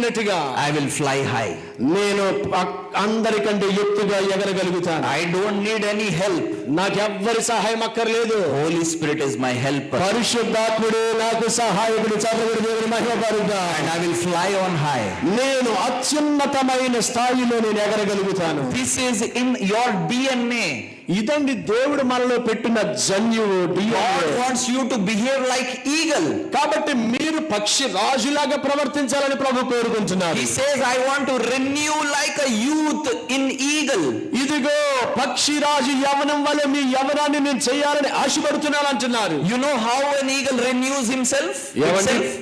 చెప్పినట్టుగా I will fly high. నేను అందరికంటే ఎత్తుగా ఎగరగలుగుతాను. I don't need any help. నాకెవ్వరి సహాయం అక్కర్లేదు. Holy Spirit is my helper. పరిశుద్ధాత్ముడే నాకు సహాయకుడు. చదవడు దేవుని మహిమ పరుగా. And I will fly on high. నేను అత్యున్నతమైన స్థాయిలో నేను ఎగరగలుగుతాను. This is in your DNA. ఇదండి దేవుడు మనలో పెట్టిన జన్యువు. God wants you to behave like eagle. కాబట్టి మీరు పక్షి రాజులాగా ప్రవర్తించాలని ప్రభు కోరుకుంటున్నారు. He says, I want to renew like a youth in eagle. ఇదిగో పక్షి రాజు యవనం వలె మీ యవనాన్ని నేను చేయాలని ఆశపడుతున్నాను అంటున్నారు. You know how an eagle renews himself?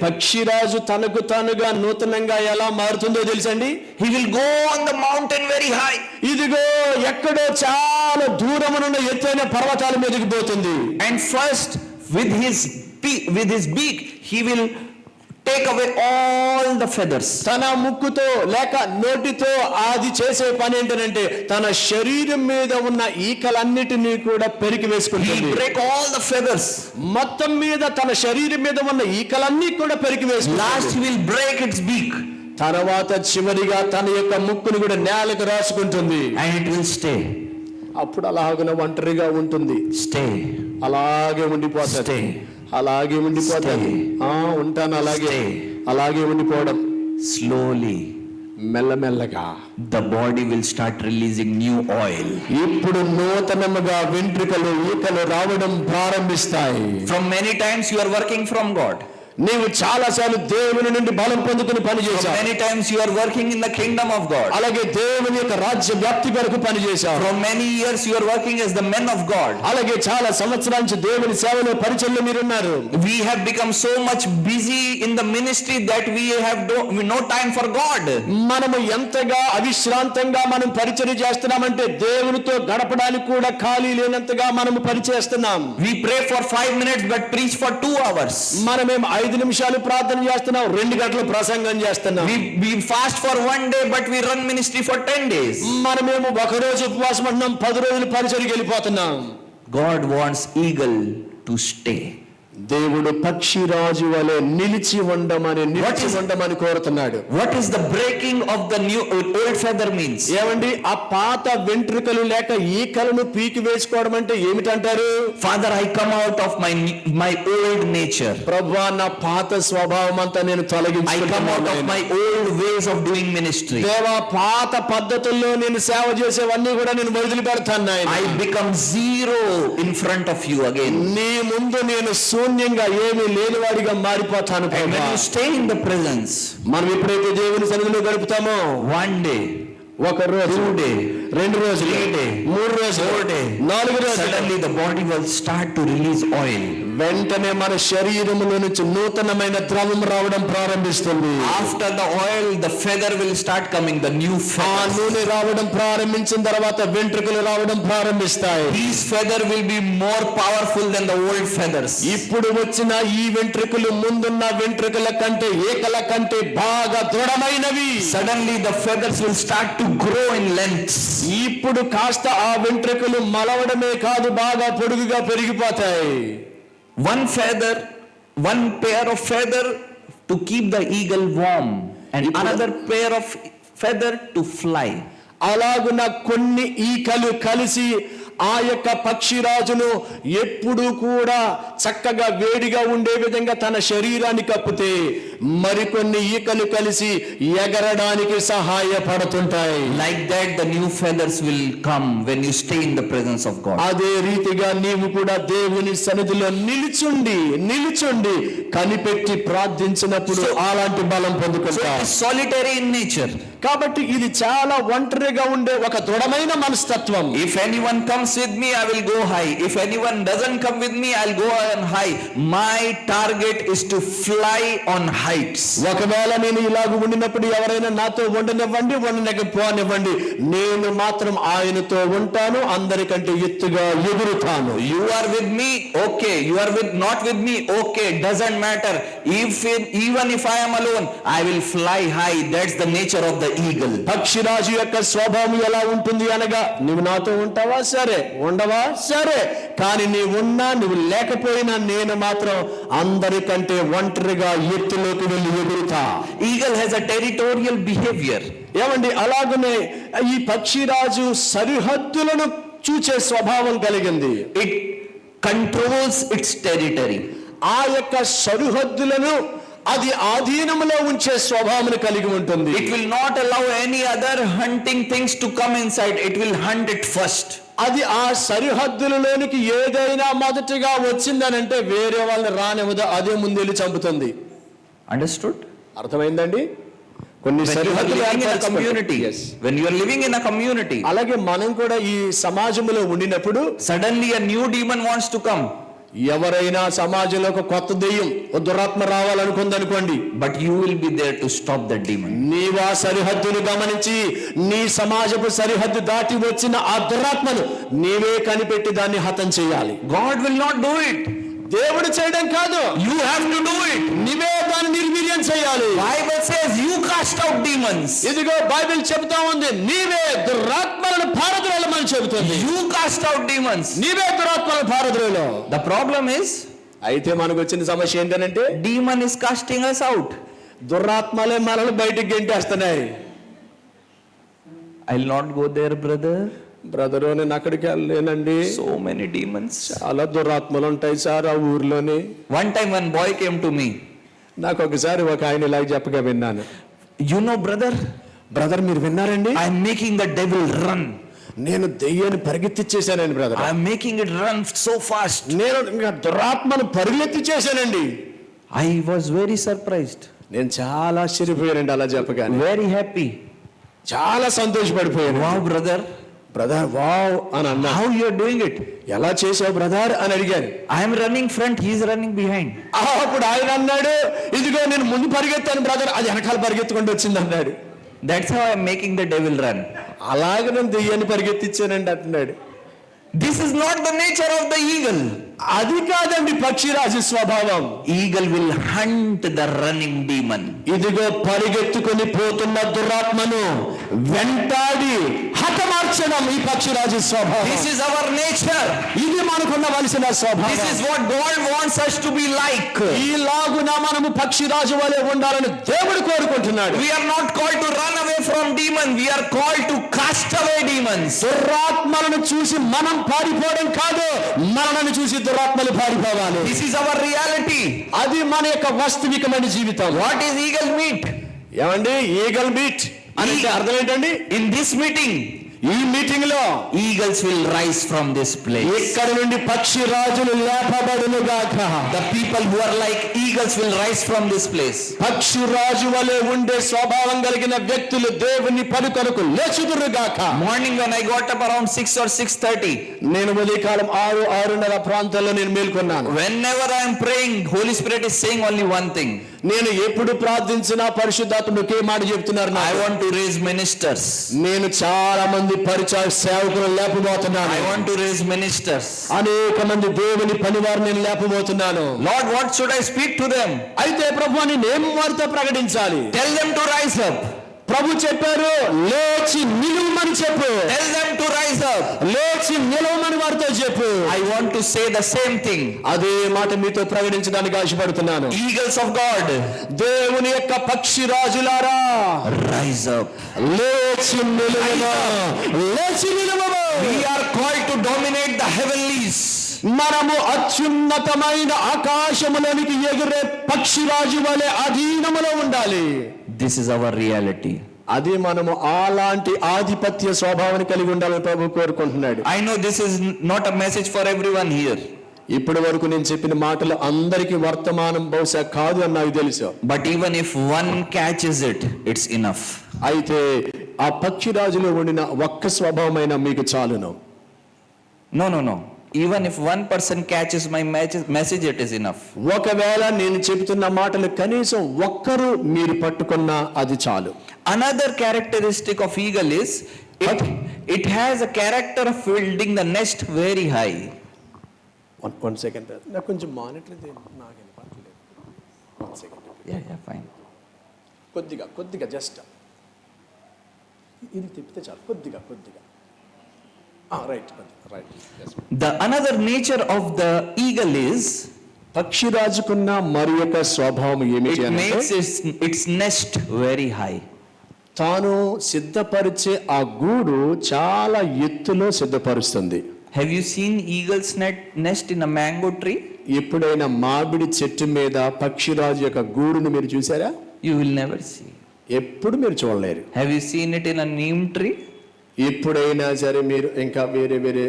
పక్షి రాజు తనకు తానుగా నూతనంగా ఎలా మారుతుందో తెలుసండి. He will go on the mountain very high. ఇదిగో ఎక్కడో చాలా దూరమునున్న ఎత్తైన పర్వతాల మీదకి పోతుంది. And first with his beak he will take away all the feathers. తన ముక్కుతో లేక నోటితో అది చేసే పని ఏంటంటే తన శరీరం మీద ఉన్న ఈకలన్నిటినీ కూడా పెరికి వేసుకుంటుంది. He break all the feathers. మొత్తం మీద తన శరీరం మీద ఉన్న ఈకలన్నీ కూడా పెరికి వేసుకుంటుంది. Last he will break its beak. తర్వాత చివరిగా తన యొక్క ముక్కును కూడా నేలకు రాసుకుంటుంది. And it will stay. అప్పుడు అలాగనే ఒంటరిగా ఉంటుంది. Stay. అలాగే ఉండిపోతుంది. అలాగే ఉండిపోతుంది. ఉంటాను అలాగే. అలాగే ఉండిపోవడం. Slowly, మెల్లమెల్లగా the body will start releasing new oil. ఇప్పుడు నూతనముగా వెంట్రుకలు ఈకలు రావడం ప్రారంభిస్తాయి. From many times you are working from God. నీవు చాలా సార్లు దేవుని నుండి బలం పొందుకుని పని చేశావు. Many times you are working in the kingdom of God. అలాగే దేవుని యొక్క రాజ్య వ్యాప్తి కొరకు పని చేశావు. For many years you are working as the men of God. అలాగే చాలా సంవత్సరాల నుంచి దేవుని సేవలో పరిచర్యలో మీరు ఉన్నారు. We have become so much busy in the ministry that we have no time for God. మనము ఎంతగా అవిశ్రాంతంగా మనం పరిచర్య చేస్తున్నామంటే దేవునితో గడపడానికి కూడా ఖాళీ లేనంతగా మనము పరిచయిస్తున్నాం. We pray for 5 minutes but preach for 2 hours. మనమేం 5 నిమిషాలు ప్రార్థన చేస్తున్నాం, 2 గంటలు ప్రసంగం చేస్తున్నాం. We fast for 1 day but we run ministry for 10 days. మనమేమో ఒక రోజు ఉపవాసం ఉంటున్నాం, 10 రోజులు పరిచర్యకి వెళ్ళిపోతున్నాం. God wants eagle to stay. దేవుడు పక్షి రాజు వలె నిలిచి ఉండమని కోరుతున్నాడు. What is the breaking of the new old feather means? ఏమండి ఆ పాత వెంట్రుకలు లేక ఈకలను పీకి వేసుకోవడం అంటే ఏమిటంటారు? Father, I come out of my old nature. ప్రభువా నా పాత స్వభావం అంతా నేను తొలగించుకుంటున్నాను. I come out of my old ways of doing ministry. దేవా పాత పద్ధతుల్లో నేను సేవ చేసేవన్నీ కూడా నేను వదిలిపెడతాను నాయనా. I become zero in front of you again. నీ ముందు నేను శూన్యంగా ఏమీ లేనివాడిగా మారిపోతాను. And when you stay in the presence, మనం ఎప్పుడైతే దేవుని సన్నిధిలో గడుపుతామో 1 day, ఒక రోజు, 2 day, 2 రోజులు, 3 day, 3 రోజులు, 4 day, 4 రోజులు, suddenly the body will start to release oil. వెంటనే మన శరీరములో నుంచి నూతనమైన ద్రవం రావడం ప్రారంభిస్తుంది. After the oil, the feather will start coming, the new feathers. నూనె రావడం ప్రారంభించిన తర్వాత వెంట్రుకలు రావడం ప్రారంభిస్తాయి. These feather will be more powerful than the old feathers. ఇప్పుడు వచ్చిన ఈ వెంట్రుకలు ముందున్న వెంట్రుకల కంటే ఈకల కంటే బాగా దృఢమైనవి. Suddenly the feathers will start to grow in length. ఇప్పుడు కాస్త ఆ వెంట్రుకలు మలవడమే కాదు బాగా పొడుగుగా పెరిగిపోతాయి. One pair of feather to keep the eagle warm and another pair of feather to fly. అలాగున కొన్ని ఈకలు కలిసి ఆ యొక్క పక్షిరాజును ఎప్పుడు కూడా చక్కగా వేడిగా ఉండే విధంగా తన శరీరాన్ని కప్పితే మరికొన్ని ఈకలు కలిసి ఎగరడానికి సహాయపడుతుంటాయి. Like that the new feathers will come when you stay in the presence of God. అదే రీతిగా నీవు కూడా దేవుని సన్నిధిలో నిలుచుండి కనిపెట్టి ప్రార్థించినప్పుడు అలాంటి బలం పొందుకుంటావు. Solitary in nature. కాబట్టి ఇది చాలా ఒంటరిగా ఉండే ఒక దృఢమైన మనస్తత్వం. If anyone comes with me, I will go high. If anyone doesn't come with me, I'll go on high. My target is to fly on heights. ఒకవేళ నేను ఇలాగ ఉండినప్పుడు ఎవరైనా నాతో ఉండనివ్వండి, నేను మాత్రం ఆయనతో ఉంటాను, అందరికంటే ఎత్తుగా ఎగురుతాను. You are with me, okay. You are not with me, okay. Doesn't matter. Even if I am alone, I will fly high. That's the nature of the eagle. పక్షిరాజు యొక్క స్వభావం ఎలా ఉంటుంది అనగా, నువ్వు నాతో ఉంటావా సరే, సరే, ఉండవా సరే, కానీ ఉన్నా నువ్వు లేకపోయినా నేను మాత్రం అందరికంటే ఒంటరిగా ఎత్తులోకి వెళ్ళి ఎగురుతా. Eagle has a territorial behavior. ఏమండి, అలాగనే ఈ పక్షిరాజు సరిహద్దులను చూచే స్వభావం కలిగింది. It controls its territory. ఆ యొక్క సరిహద్దులను అది ఆధీనంలో ఉంచే స్వభావం కలిగి ఉంటుంది. It will not allow any other hunting things to come inside. It will hunt it first. అది ఆ సరిహద్దులలోనికి ఏదైనా మొదటిగా వచ్చిందనంటే వేరే వాళ్ళని రానివ్వదు, అదే ముందెళ్ళి చంపుతుంది. Understood? అర్థమైందండి? కొన్ని సరిహద్దులు community. Yes. When you are living in a community, అలాగే మనం కూడా ఈ సమాజంలో ఉండినప్పుడు suddenly a new demon wants to come. ఎవరైనా సమాజంలో ఒక కొత్త దెయ్యం, ఒక దురాత్మ రావాలనుకుందనుకోండి, but you will be there to stop that demon. నీవా సరిహద్దును గమనించి నీ సమాజపు సరిహద్దు దాటి వచ్చిన ఆ దురాత్మను నీవే కనిపెట్టి దాన్ని హతం చేయాలి. God will not do it. దేవుడు చేయడం కాదు, You have to do it. నీవే దాన్ని నిర్వీర్యం చేయాలి. Bible says you cast out demons. ఇదిగో బైబిల్ చెబుతా ఉంది, నీవే దురాత్మలను పారద్రోలమని చెబుతుంది. You cast out demons. నీవే దురాత్మలను పారద్రోలు. The problem is, అయితే మనకు వచ్చిన సమస్య ఏంటంటే demon is casting us out. దురాత్మలే మనల్ని బయటికి గెంటేస్తున్నాయి. I'll not go there, brother. Brother, నేను అక్కడికి వెళ్ళలేనండి, So many demons. చాలా దురాత్మలు ఉంటాయి సార్ ఆ ఊర్లోని. One time one boy came to me. నాకు ఒకసారి ఒక ఆయన ఇలా చెప్పగా విన్నాను. You know, brother, మీరు విన్నారండి, I'm making the devil run. నేను దెయ్యాన్ని పరిగెత్తిచ్చేసానండి brother. I'm making it run so fast. నేను ఇంకా దురాత్మను పరిగెత్తిచ్చేసానండి. I was very surprised. నేను చాలా ఆశ్చర్యపోయానండి అలా చెప్పగానే. Very happy. చాలా సంతోషపడిపోయాను. Wow, brother. బ్రదర్ వావ్ అని అన్నా. How you are doing it? ఎలా చేసావు బ్రదర్ అని అడిగాను. I am running front, he is running behind. అప్పుడు ఆయన అన్నాడు, ఇదిగో నేను ముందు పరిగెత్తాను బ్రదర్, అది వెనకాల పరిగెత్తుకుంటూ వచ్చింది అన్నాడు. That's how I am making the devil run. అలాగే నేను దెయ్యాన్ని పరిగెత్తిచ్చానండి అంటున్నాడు. This is not the nature of the eagle. అది కాదండి పక్షిరాజు స్వభావం. Eagle will hunt the running demon. ఇదిగో పరిగెత్తుకొని పోతున్న దురాత్మను వెంటాడి హతమార్చడం ఈ పక్షిరాజు స్వభావం. This is our nature. ఇది మనకున్నవలసిన స్వభావం. This is what God wants us to be like. ఈలాగున మనము పక్షిరాజు వలె ఉండాలని దేవుడు కోరుకుంటున్నాడు. We are not called to run away from demons. We are called to cast away demons. దురాత్మలను చూసి మనం పారిపోవడం కాదు, మనలను చూసి దురాత్మలు పారిపోవాలి. This is our reality. అది మన యొక్క వాస్తవికమైన జీవితం. What is eagle meat? ఏమండి, ఈగల్ మీట్ అంటే అర్థం ఏంటండి? In this meeting, ఈ మీటింగ్ లో eagles will rise from this place. ఇక్కడ నుండి పక్షి రాజులు లేపబడును గాక. The people who are like eagles will rise from this place. పక్షి రాజు వలె ఉండే స్వభావం కలిగిన వ్యక్తులు దేవుని పని కొరకు లేచుదురు గాక. Morning when I got up around 6 or 6:30, నేను ఉదయకాలం 6:30 ప్రాంతాల్లో నేను మేల్కొన్నాను. whenever I am praying, Holy Spirit is saying only one thing. నేను ఎప్పుడు ప్రార్థించినా పరిశుద్ధాత్ముడు ఒకే మాట చెప్తున్నారు, I want to raise ministers. నేను చాలా మంది పరిచయ సేవకులు లేపబోతున్నాను. I want to raise ministers. అనేక మంది దేవుని పనివారు నేను లేపబోతున్నాను. Lord, what should I speak to them? అయితే ప్రభు నేనేం వారితో ప్రకటించాలి? Tell them to rise up. ప్రభు చెప్పారు, లేచి నిలువమని చెప్పు. Tell them to rise up. లేచి నిలవమని వారితో చెప్పు. I want to say the same thing. అదే మాట మీతో ప్రకటించడానికి ఆశపడుతున్నాను. Eagles of God, దేవుని యొక్క పక్షి రాజులారా, rise up. లేచి నిలువము, లేచి నిలువము. We are called to dominate the heavenlies. మనము అత్యున్నతమైన ఆకాశములోనికి ఎగిరే పక్షిరాజు వలె అధీనములో ఉండాలి. This is our reality. అది మనము అలాంటి ఆధిపత్య స్వభావాన్ని కలిగి ఉండాలని ప్రభు కోరుకుంటున్నాడు. I know this is not a message for everyone here. ఇప్పటి వరకు నేను చెప్పిన మాటలు అందరికీ వర్తమానం బహుశా కాదు అని నాకు తెలుసు. But even if one catches it, it's enough. అయితే ఆ పక్షిరాజులో ఉండిన ఒక్క స్వభావమైన మీకు చాలును. No. Even if one person catches my message, it is enough. ఒకవేళ నేను చెబుతున్న మాటలు కనీసం ఒక్కరు మీరు పట్టుకున్నా అది చాలు. Another characteristic of eagle is it has a character of building the nest very high. One second. నాకు కొంచెం మానిటర్ నాకు వినపడలేదు. 1 second. Yeah, fine. కొద్దిగా జస్ట్ ఇది తిప్పితే చాలు. కొద్దిగా right right. The another nature of the eagle is పక్షిరాజుకున్న మరి యొక్క స్వభావం ఏమిటి it అంటే makes its nest very high. తాను సిద్ధపరిచే ఆ గూడు చాలా ఎత్తులో సిద్ధపరుస్తుంది. Have you seen eagle's nest in a mango tree? ఎప్పుడైనా మామిడి చెట్టు మీద పక్షిరాజు యొక్క గూడును మీరు చూసారా? You will never see. ఎప్పుడు మీరు చూడలేరు. Have you seen it in a neem tree? ఎప్పుడైనా సరే మీరు ఇంకా వేరే వేరే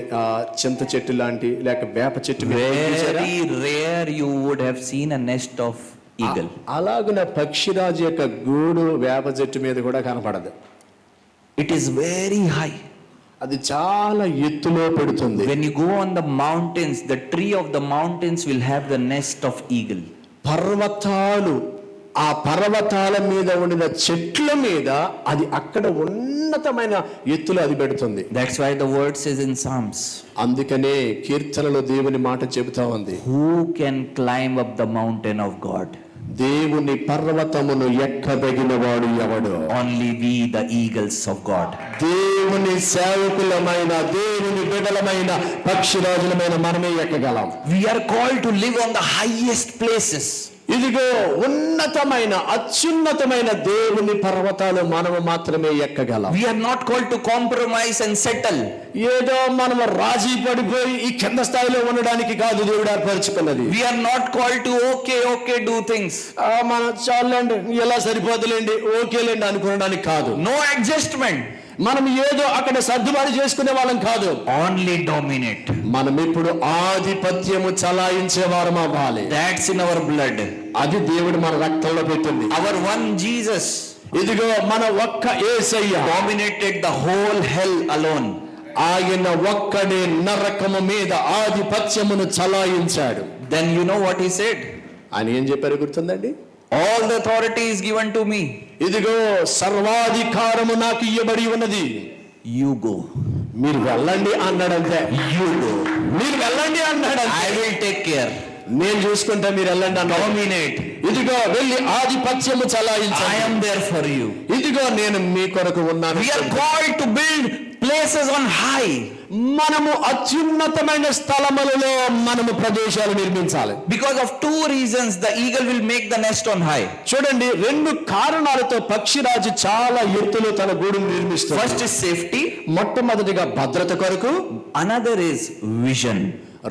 చింత చెట్టు లాంటి లేక వేప చెట్టు మీద చూసారా? Very rare you would have seen a nest of eagle. అలాగున పక్షిరాజు యొక్క గూడు వేప చెట్టు మీద కూడా కనపడదు. It is very high. అది చాలా ఎత్తులో పెడుతుంది. When you go on the mountains, the tree of the mountains will have the nest of eagle. పర్వతాలు, ఆ పర్వతాల మీద ఉండిన చెట్ల మీద అది అక్కడ ఉన్నతమైన ఎత్తులో అది పెడుతుంది. That's why the word says in Psalms, అందుకనే కీర్తనలో దేవుని మాట చెబుతా ఉంది, who can climb up the mountain of God? దేవుని పర్వతమును ఎక్కదగిన వాడు ఎవడు? Only we, the eagles of God. దేవుని సేవకులమైన దేవుని బిడ్డలమైన పక్షిరాజులమైన మనమే ఎక్కగలం. We are called to live on the highest places. ఇదిగో ఉన్నతమైన అత్యున్నతమైన దేవుని పర్వతాలు మనము మాత్రమే ఎక్కగలం. We are not called to compromise and settle. ఏదో మనము రాజీ పడిపోయి ఈ కింద స్థాయిలో ఉండడానికి కాదు దేవుడు ఏర్పరచుకున్నది. We are not called to okay do things. మనం చాలండి ఎలా సరిపోతులేండి ఓకేలేండి అనుకోవడానికి కాదు. No adjustment. మనం ఏదో అక్కడ సర్దుబాటు చేసుకునే వాళ్ళం కాదు. Only dominate. మనం ఇప్పుడు ఆధిపత్యము చలాయించే వారం అవ్వాలి. That's in our blood. అది దేవుడు మన రక్తంలో పెట్టింది. Our one Jesus ఇదిగో మన ఒక్క యేసయ్య dominated the whole hell alone. ఆయన ఒక్కడే నరకము మీద ఆధిపత్యమును చలాయించాడు. Then you know what he said? ఆయన ఏం చెప్పారు గుర్తుందండి? All the authority is given to me. ఇదిగో సర్వాధికారము నాకు ఇవ్వబడి ఉన్నది. You go. మీరు వెళ్ళండి అన్నాడంతే. You go. మీరు వెళ్ళండి అన్నాడంతే. I will take care. నేను చూసుకుంటా, మీరు వెళ్ళండి అన్నాడు. Dominate. ఇదిగో వెళ్ళి ఆధిపత్యము చలాయించండి. I am there for you. ఇదిగో నేను మీ కొరకు ఉన్నాను. We are called to build places on high. మనము అత్యున్నతమైన స్థలములలో మనము ప్రదేశాలు నిర్మించాలి. Because of two reasons the eagle will make the nest on high. చూడండి, రెండు కారణాలతో పక్షిరాజు చాలా ఎత్తులో తన గూడును నిర్మిస్తుంది. First is safety. మొట్టమొదటిగా భద్రత కొరకు. Another is vision.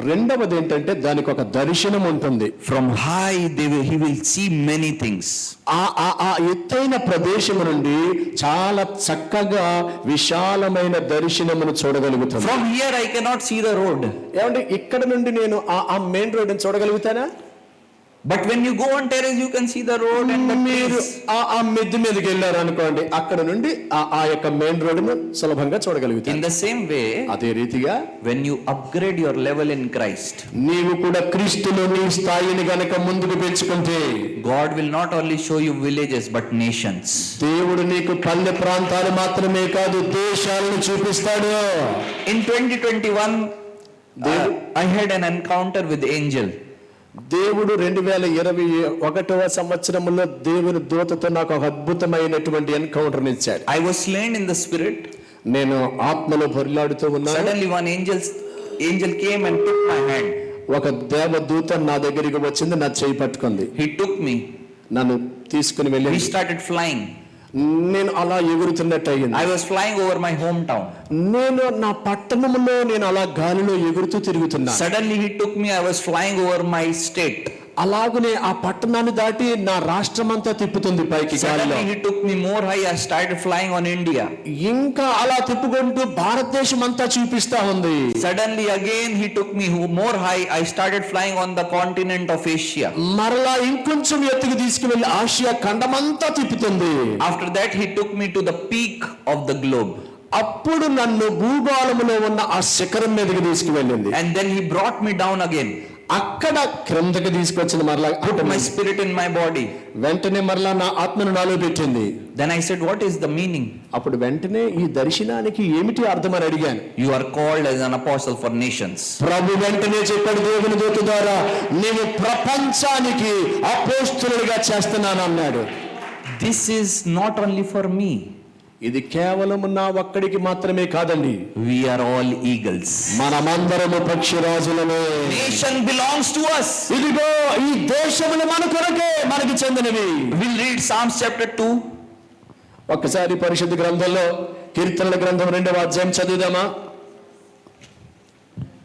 రెండవది ఏంటంటే దానికి ఒక దర్శనం ఉంటుంది. From high he will see many things. ఆ ఎత్తైన ప్రదేశము నుండి చాలా చక్కగా విశాలమైన దర్శనమును చూడగలుగుతాను. From here I cannot see the road. ఏమంటే ఇక్కడ నుండి నేను ఆ మెయిన్ రోడ్ చూడగలుగుతానా? But when you go on terrace you can see the road and the మీరు trees. ఆ మిద్దె మీదకి వెళ్ళారు అనుకోండి, అక్కడ నుండి ఆ యొక్క మెయిన్ రోడ్డును సులభంగా చూడగలుగుతారు. In the same way, అదే రీతిగా when you upgrade your level in Christ, నీవు కూడా క్రీస్తులో నీ స్థాయిని గనక ముందుకు పెంచుకుంటే God will not only show you villages but nations. దేవుడు నీకు పల్లె ప్రాంతాలు మాత్రమే కాదు దేశాలను చూపిస్తాడు. In 2021 I had an encounter with angel. దేవుడు 2021వ సంవత్సరంలో దేవుని దూతతో నాకు ఒక అద్భుతమైనటువంటి ఎన్కౌంటర్ ఇచ్చాడు. I was slain in the spirit. నేను ఆత్మలో పొర్లాడుతూ ఉన్నాను. Suddenly one angel came and took my hand. ఒక దేవదూత నా దగ్గరికి వచ్చింది, నా చేయి పట్టుకుంది. He took me. నన్ను తీసుకుని వెళ్ళి We started flying. నేను అలా ఎగురుతున్నట్టు అయ్యింది. I was flying over my hometown. నేను నా పట్టణంలో నేను అలా గాలిలో ఎగురుతూ తిరుగుతున్నా. Suddenly he took me. I was flying over my state. అలాగనే ఆ పట్టణాన్ని దాటి నా రాష్ట్రం అంతా తిప్పుతుంది పైకి గాలిలో. Suddenly he took me more high. I started flying on India. ఇంకా అలా తిప్పుకుంటూ భారతదేశం అంతా చూపిస్తా ఉంది. Suddenly again he took me more high. I started flying on the continent of Asia. మరలా ఇంకొంచెం ఎత్తుకు తీసుకువెళ్ళి ఆసియా ఖండమంతా తిప్పుతుంది. After that he took me to the peak of the globe. అప్పుడు నన్ను భూగోళములో ఉన్న ఆ శిఖరం మీదకి తీసుకువెళ్ళింది. And then he brought me down again. అక్కడ క్రిందకి తీసుకొచ్చిన మరలా Put my spirit in my body. వెంటనే మరలా నా ఆత్మను నాలో పెట్టింది. Then I said, what is the meaning? అప్పుడు వెంటనే ఈ దర్శనానికి ఏమిటి అర్థం అని అడిగాను. You are called as an apostle for nations. ప్రభు వెంటనే చెప్పాడు దేవుని దూత ద్వారా, నీవు ప్రపంచానికి అపోస్తలుడిగా చేస్తున్నాను అన్నాడు. This is not only for me. ఇది కేవలం నా ఒక్కడికి మాత్రమే కాదండి, We are all eagles. మనమందరము పక్షిరాజులమే. Nation belongs to us. ఇదిగో ఈ దేశములు మన కొరకే, మనకి చెందినవి. We'll read Psalms chapter 2. ఒక్కసారి పరిశుద్ధ గ్రంథంలో కీర్తనల గ్రంథం 2వ అధ్యాయం చదువుదామా?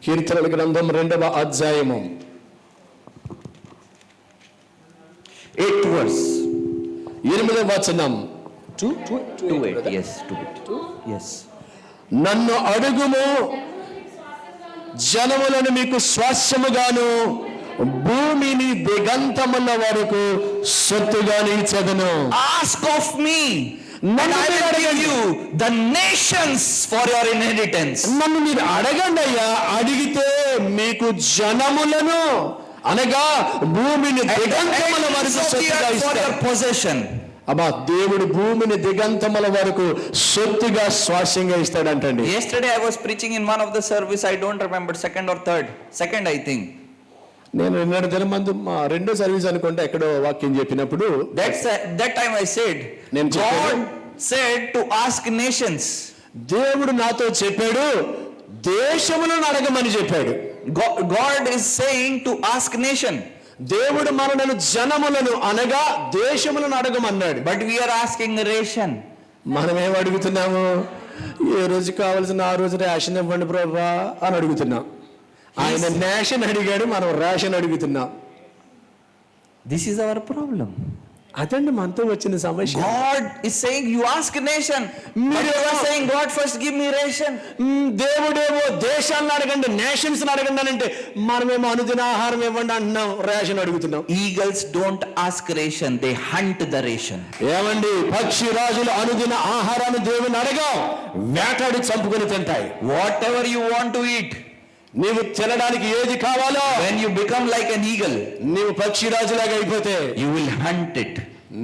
కీర్తనల గ్రంథం 2వ అధ్యాయము 8th verse. 8వ వచనం. 2:8. Yes, 2:8. Yes. నన్ను అడుగుము, జనములను మీకు స్వాస్యముగాను భూమిని దిగంతముల వరకు సొత్తుగాని ఇచ్చెదను. Ask of me, and I will give you the nations for your inheritance. నన్ను మీరు అడగండి అయ్యా, అడిగితే మీకు జనములను అనగా భూమిని దిగంతముల వరకు సొత్తుగా For ఇస్తాను. your possession. అబ్బా, దేవుడు భూమిని దిగంతముల వరకు సొత్తుగా స్వాస్యంగా ఇస్తాడంటండి. Yesterday I was preaching in one of the service. I don't remember, second or third. Second, I think. నేను 2 దినం ముందు మా రెండో సర్వీస్ అనుకుంటే ఎక్కడో వాక్యం చెప్పినప్పుడు That time I said, నేను చెప్పాను. God said to ask nations. దేవుడు నాతో చెప్పాడు, దేశములను అడగమని చెప్పాడు. God is saying to ask nation. దేవుడు మనలను జనములను అనగా దేశములను అడగమన్నాడు. But we are asking ration. మనం ఏం అడుగుతున్నాము? ఏ రోజు కావాల్సిన ఆ రోజు రేషన్ ఇవ్వండి ప్రభా అని అడుగుతున్నాం. ఆయన నేషన్ అడిగాడు, మనం రేషన్ అడుగుతున్నాం. This is our problem. అదండి మనతో వచ్చిన సమస్య. God is saying you ask nation. But you are saying God first give me ration. దేవుడేమో దేశాలను అడగండి, నేషన్స్ అడగండి అని అంటే మనమేమో అనుదిన ఆహారం ఇవ్వండి అంటున్నాం, రేషన్ అడుగుతున్నాం. Eagles don't ask ration, they hunt the ration. ఏమండి, పక్షి రాజులు అనుదిన ఆహారాన్ని దేవుని అడగా, వేటాడి చంపుకొని తింటాయి. Whatever you want to eat, నీవు తినడానికి ఏది కావాలో, when you become like an eagle, నీవు పక్షి రాజులాగా అయిపోతే you will hunt it.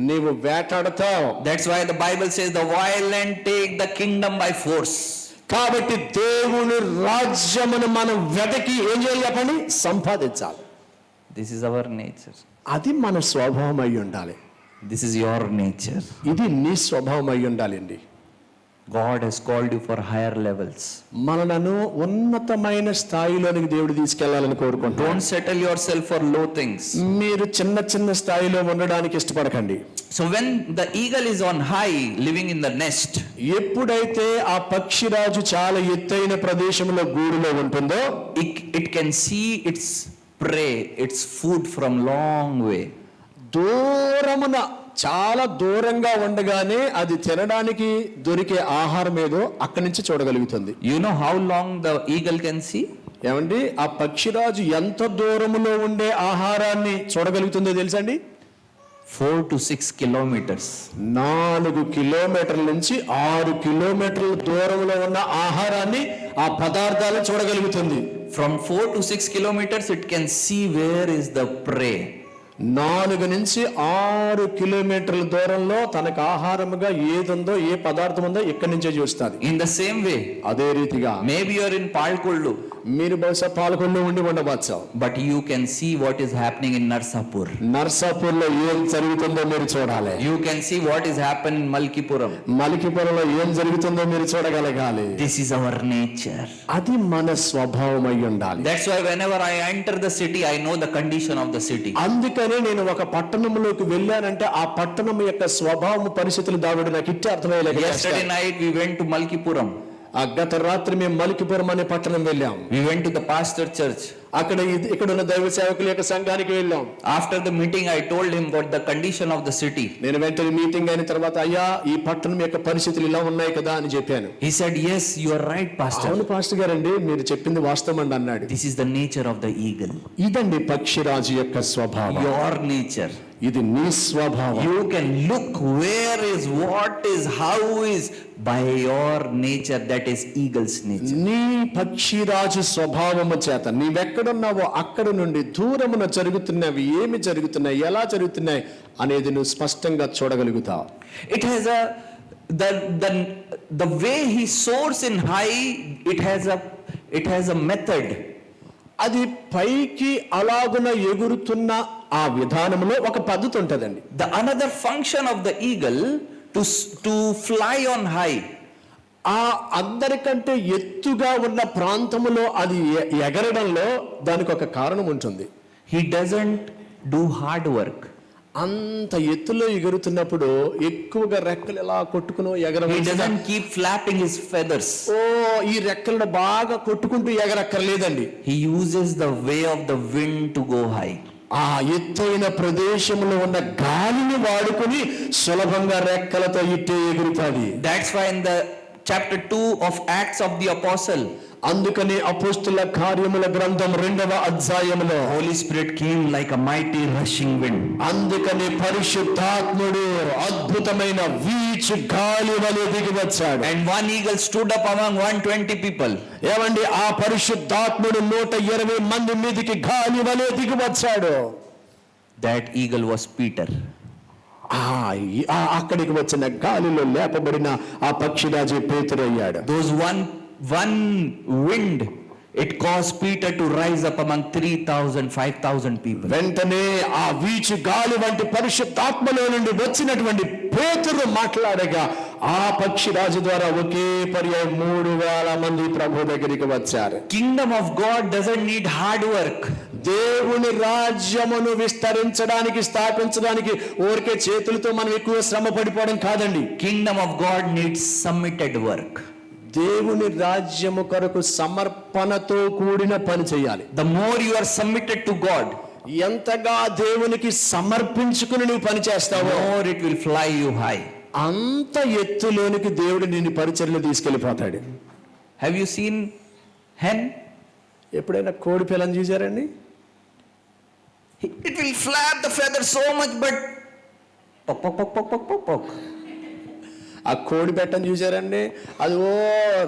నీవు వేటాడతావు. That's why the Bible says the violent take the kingdom by force. కాబట్టి దేవుని రాజ్యమును మనం వెతకి ఏం చేయాలి చెప్పండి? సంపాదించాలి. This is our nature. అది మన స్వభావం అయి ఉండాలి. This is your nature. ఇది నీ స్వభావం అయి ఉండాలండి. God has called you for higher levels. మనలను ఉన్నతమైన స్థాయిలోనికి దేవుడు తీసుకెళ్లాలని కోరుకుంటాం. Don't settle yourself for low things. మీరు చిన్న చిన్న స్థాయిలో ఉండడానికి ఇష్టపడకండి. So when the eagle is on high living in the nest, ఎప్పుడైతే ఆ పక్షిరాజు చాలా ఎత్తైన ప్రదేశంలో గూడులో ఉంటుందో, it can see its prey, its food from long way. దూరమున చాలా దూరంగా ఉండగానే అది తినడానికి దొరికే ఆహారం ఏదో అక్కడి నుంచి చూడగలుగుతుంది. You know how long the eagle can see? ఏమండి, ఆ పక్షిరాజు ఎంత దూరములో ఉండే ఆహారాన్ని చూడగలుగుతుందో తెలుసండి? 4 to 6 kilometers. 4 కిలోమీటర్ల నుంచి 6 కిలోమీటర్ల దూరంలో ఉన్న ఆహారాన్ని, ఆ పదార్థాలను చూడగలుగుతుంది. From 4 to 6 kilometers it can see where is the prey. 4 నుంచి 6 కిలోమీటర్ల దూరంలో తనకు ఆహారముగా ఏదుందో, ఏ పదార్థం ఉందో ఇక్కడి నుంచే చూస్తుంది. In the same way, అదే రీతిగా maybe you are in Palkollu, మీరు బహుశా పాల్గొంటూ ఉండి ఉండవచ్చు. but you can see what is happening in Narsapur. నర్సాపూర్లో ఏం జరుగుతుందో మీరు చూడాలి. You can see what is happening in Malkipuram. మలికిపురంలో ఏం జరుగుతుందో మీరు చూడగలగాలి. This is our nature. అది మన స్వభావం అయి ఉండాలి. That's why whenever I enter the city, I know the condition of the city. అందుకనే నేను ఒక పట్టణంలోకి వెళ్ళానంటే ఆ పట్టణం యొక్క స్వభావం పరిస్థితులు దావిడు నాకు ఇట్టే అర్థమయ్యేలాగా Yesterday చేస్తాడు. night we went to Malkipuram. ఆ గత రాత్రి మేము మలికిపురం అనే పట్టణం వెళ్ళాం. We went to the pastor church. అక్కడ ఇక్కడ ఉన్న దైవ సేవకుల యొక్క సంఘానికి వెళ్ళాం. After the meeting I told him what the condition of the city. నేను వెంటనే మీటింగ్ అయిన తర్వాత, అయ్యా ఈ పట్టణం యొక్క పరిస్థితులు ఇలా ఉన్నాయి కదా అని చెప్పాను. He said, yes, you are right, pastor. అవును పాస్టర్ గారండి, మీరు చెప్పింది వాస్తవం అండి అన్నాడు. This is the nature of the eagle. ఇదండి పక్షిరాజు యొక్క స్వభావం. Your nature. ఇది నీ స్వభావం. You can look where is, what is, how is by your nature. That is eagle's nature. నీ పక్షిరాజు స్వభావము చేత నీవెక్కడున్నావో అక్కడ నుండి దూరమున జరుగుతున్నవి ఏమి జరుగుతున్నాయి, ఎలా జరుగుతున్నాయి అనేది నువ్వు స్పష్టంగా చూడగలుగుతావు. It has a the way he soars in high. It has a method. అది పైకి అలాగున ఎగురుతున్న ఆ విధానంలో ఒక పద్ధతి ఉంటదండి. The another function of the eagle to fly on high. ఆ అందరికంటే ఎత్తుగా ఉన్న ప్రాంతములో అది ఎగరడంలో దానికి ఒక కారణం ఉంటుంది. He doesn't do hard work. అంత ఎత్తులో ఎగురుతున్నప్పుడు ఎక్కువగా రెక్కలు ఎలా కొట్టుకునో He ఎగరవలసిన doesn't keep flapping his feathers. ఈ రెక్కలను బాగా కొట్టుకుంటూ ఎగరక్కర్లేదండి. He uses the way of the wind to go high. ఆ ఎత్తైన ప్రదేశంలో ఉన్న గాలిని వాడుకొని సులభంగా రెక్కలతో ఇట్టే ఎగురుతాది. That's why in the chapter 2 of Acts of the Apostle, అందుకని అపోస్తుల కార్యముల గ్రంథం 2వ అధ్యాయములో Holy Spirit came like a mighty rushing wind. అందుకని పరిశుద్ధాత్ముడు అద్భుతమైన వీచు గాలి వలె దిగి వచ్చాడు. And one eagle stood up among 120 people. ఏమండి, ఆ పరిశుద్ధాత్ముడు 120 మంది మీదికి గాలి వలె దిగి వచ్చాడు. That eagle was Peter. అక్కడికి వచ్చిన గాలిలో లేపబడిన ఆ పక్షిరాజు పేతురు అయ్యాడు. Those one wind, it caused Peter to rise up among 3,000, 5,000 people. వెంటనే ఆ వీచు గాలి వంటి పరిశుద్ధాత్మలో నుండి వచ్చినటువంటి పేతురు మాట్లాడగా ఆ పక్షిరాజు ద్వారా ఒకే పర్యాయం 3,000 మంది ప్రభు దగ్గరికి వచ్చారు. Kingdom of God doesn't need hard work. దేవుని రాజ్యమును విస్తరించడానికి స్థాపించడానికి ఊరికే చేతులతో మనం ఎక్కువ శ్రమ పడిపోవడం కాదండి. Kingdom of God needs submitted work. దేవుని రాజ్యము కొరకు సమర్పణతో కూడిన పని చేయాలి. The more you are submitted to God, ఎంతగా దేవునికి సమర్పించుకుని నువ్వు పని చేస్తావో more it will fly you high. అంత ఎత్తులోనికి దేవుడు నిన్ను పరిచర్యలో తీసుకెళ్లిపోతాడు. Have you seen hen? ఎప్పుడైనా కోడి పిల్లని చూసారండి? It will flap the feather so much, but pok pok pok pok pok pok pok. ఆ కోడి పెట్టని చూసారండి? అది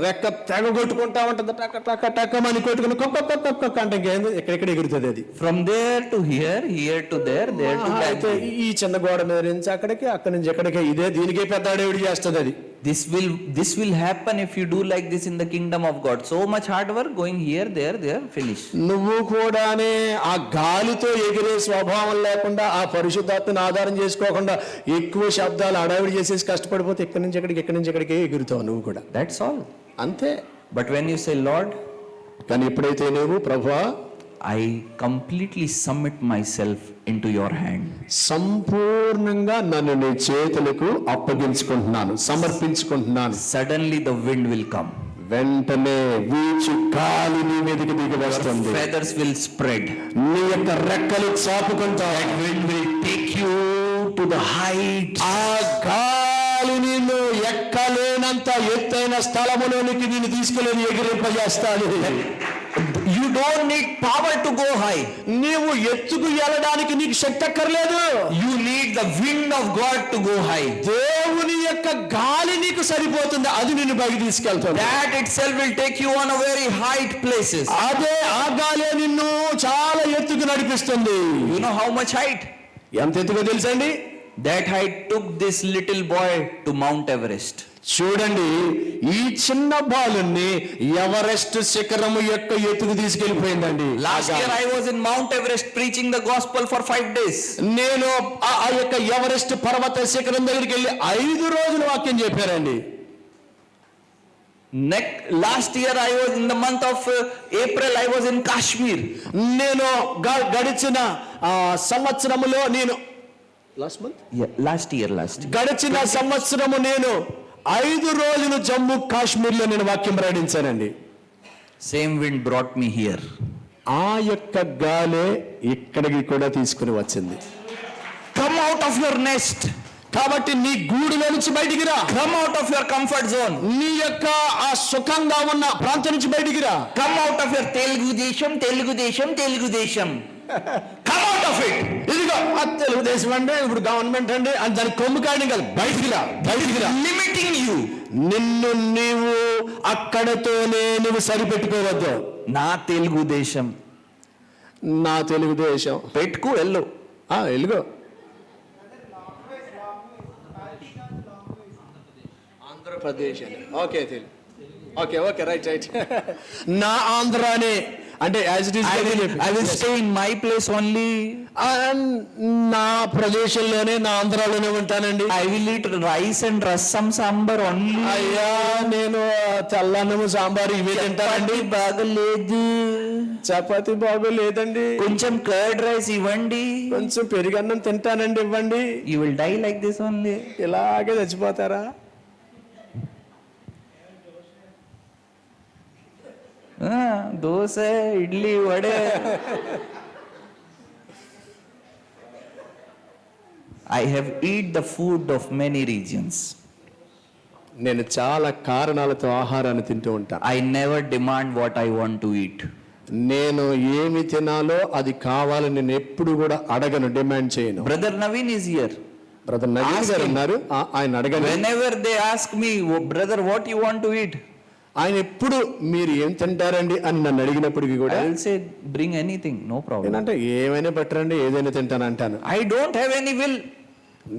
రెక్క తెగ కొట్టుకుంటా ఉంటుంది. టక్క టక్క టక్కమని కొట్టుకుని కొక్క అంటే ఇంకేంది ఎక్కడెక్కడ ఎగురుతుంది అది. From there to here, here to there, there to అయితే there. ఈ చిన్న గోడ మీద నుంచి అక్కడికి, అక్కడి నుంచి ఎక్కడికి, ఇదే దీనికే పెద్ద అడవిడి చేస్తుంది అది. This will happen if you do like this in the kingdom of God. So much hard work going here, there, there, finish. నువ్వు కూడానే ఆ గాలితో ఎగిరే స్వభావం లేకుండా, ఆ పరిశుద్ధాత్మని ఆధారం చేసుకోకుండా ఎక్కువ శబ్దాలు అడవిడి చేసేసి కష్టపడిపోతే ఎక్కడి నుంచి ఎక్కడికి ఎగురుతావు నువ్వు కూడా. That's all. అంతే. But when you say, Lord, కానీ ఎప్పుడైతే నువ్వు ప్రభువా I completely submit myself into your hand, సంపూర్ణంగా నన్ను నీ చేతులకు అప్పగించుకుంటున్నాను, సమర్పించుకుంటున్నాను, suddenly the wind will come. వెంటనే వీచు గాలి నీ మీదకి దిగి వస్తుంది. Feathers will spread. నీ యొక్క రెక్కలు చాపుకుంటావు. That wind will take you to the heights. ఆ గాలి నిన్ను ఎక్కలేనంత ఎత్తైన స్థలములోనికి నిన్ను తీసుకెళ్ళి ఎగిరింపజేస్తాడు. You don't need power to go high. నీవు ఎత్తుకు వెళ్ళడానికి నీకు శక్తి అక్కర్లేదు. You need the wind of God to go high. దేవుని యొక్క గాలి నీకు సరిపోతుంది, అది నిన్ను పైకి తీసుకెళ్తుంది. That itself will take you on a very high places. అదే ఆ గాలే నిన్ను చాలా ఎత్తుకు నడిపిస్తుంది. You know how much height? ఎంత ఎత్తుగా తెలుసండి? That height took this little boy to Mount Everest. చూడండి, ఈ చిన్న బాలుని ఎవరెస్ట్ శిఖరము యొక్క ఎత్తుకు తీసుకెళ్లిపోయిందండి. Last year I was in Mount Everest preaching the gospel for 5 days. నేను ఆ యొక్క ఎవరెస్ట్ పర్వత శిఖరం దగ్గరికి వెళ్ళి 5 రోజులు వాక్యం చెప్పారండి. Last year I was in the month of April I was in Kashmir. నేను గడిచిన సంవత్సరములో నేను Last year. గడిచిన సంవత్సరము నేను 5 రోజులు జమ్మూ కాశ్మీర్లో నేను వాక్యం ప్రకటించానండి. Same wind brought me here. ఆ యొక్క గాలే ఇక్కడికి కూడా తీసుకుని వచ్చింది. Come out of your nest. కాబట్టి నీ గూడులో నుంచి బయటికి రా. Come out of your comfort zone. నీ యొక్క ఆ సుఖంగా ఉన్న ప్రాంతం నుంచి బయటికి రా. Come out of your Telugu Desham. Come out of it. ఇదిగో ఆ తెలుగుదేశం అంటే ఇప్పుడు గవర్నమెంట్ అండి అని దాని కొమ్ము కాయడం కాదు, బయటికి రా. Limiting you. నిన్ను నీవు అక్కడతోనే నువ్వు సరిపెట్టుకోవద్దు. నా తెలుగుదేశం పెట్టుకు వెళ్ళు. వెలుగో. ఆంధ్రప్రదేశ్ అని ఓకే రైట్. నా ఆంధ్రానే అంటే as it I will stay in my place only. నా ప్రదేశంలోనే నా ఆంధ్రాలోనే ఉంటానండి. I will eat rice and rasam sambar only. అయ్యా నేను తెల్లన్నము సాంబారు ఇవే తింటానండి. చపాతీ బాగలేదు, చపాతి బాగోలేదండి, కొంచెం కర్డ్ రైస్ ఇవ్వండి. కొంచెం పెరుగన్నం తింటానండి, ఇవ్వండి. You will die like this only. ఇలాగే చచ్చిపోతారా? Dosa, idli, వడే. I have eat the food of many regions. నేను చాలా కారణాలతో ఆహారాన్ని తింటూ ఉంటాను. I never demand what I want to eat. నేను ఏమి తినాలో అది కావాలని నేను ఎప్పుడు కూడా అడగను, డిమాండ్ చేయను. Brother Naveen is here. Brother Naveen గారు ఉన్నారు, ఆయన అడగను. Whenever they ask me, "Oh, brother, what you want to eat?" ఆయన ఎప్పుడు మీరు ఏం తింటారండి అని నన్ను అడిగినప్పటికీ కూడా I will say, "Bring anything, no problem." నేనంటే ఏమైనా పెట్టరండి, ఏదైనా తింటాను అంటాను. I don't have any will.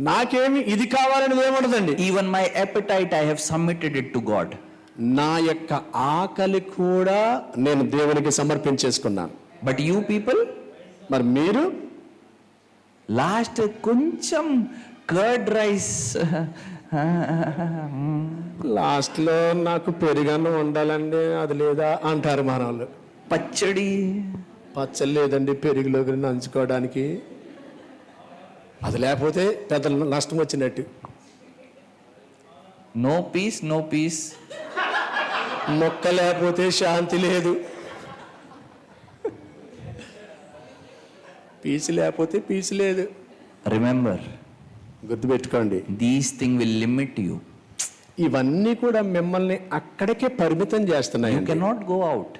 నాకేమి ఇది కావాలని ఏముండదండి. Even my appetite, I have submitted it to God. నా యొక్క ఆకలి కూడా నేను దేవునికి సమర్పించేసుకున్నాను. But you people, మరి మీరు last కొంచెం కర్డ్ రైస్, లాస్ట్ లో నాకు పెరుగన్నం ఉండాలండి, అది లేదా అంటారు మన వాళ్ళు. పచ్చడి, పచ్చళ్ళు లేదండి పెరుగులోకి నంచుకోవడానికి, అది లేకపోతే పెద్ద నష్టం వచ్చినట్టు. no peace, no peace. మొక్క లేకపోతే శాంతి లేదు, పీసు లేకపోతే పీసు లేదు. Remember, గుర్తుపెట్టుకోండి, these things will limit you. ఇవన్నీ కూడా మిమ్మల్ని అక్కడికే పరిమితం చేస్తున్నాయి. You cannot go out.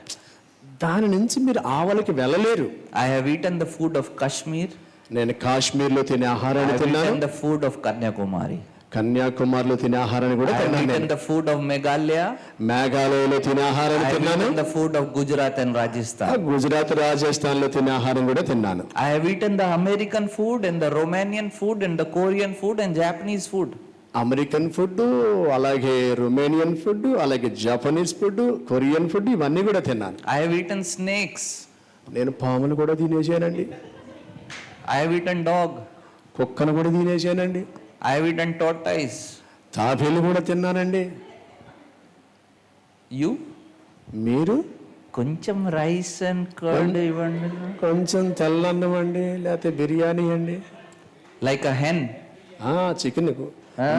దాని నుంచి మీరు ఆవలికి వెళ్ళలేరు. I have eaten the food of Kashmir. నేను కాశ్మీర్లో తినే I ఆహారాన్ని have తిన్నాను, eaten the food of Kanyakumari. కన్యాకుమారిలో తినే ఆహారాన్ని కూడా I have తిన్నాను, eaten the food of Meghalaya. మేఘాలయలో తినే I ఆహారాన్ని have తిన్నాను, eaten the food of Gujarat and Rajasthan. Gujarat Rajasthan లో తినే ఆహారం కూడా తిన్నాను. I have eaten the American food and the Romanian food and the Korean food and Japanese food. American food, అలాగే Romanian food, అలాగే జపనీస్ ఫుడ్, కొరియన్ ఫుడ్, ఇవన్నీ కూడా తిన్నాను. I have eaten snakes. నేను పామును కూడా తినేసానండి, I have eaten dog. కుక్కను కూడా తినేసానండి, I have eaten tortoise. తాబేలు కూడా తిన్నానండి. You? మీరు కొంచెం రైస్ అండ్ కర్డ్ ఇవ్వండి. కొంచెం తెల్లన్నం అండి, లేకపోతే బిర్యానీ అండి, Like a hen. చికెన్.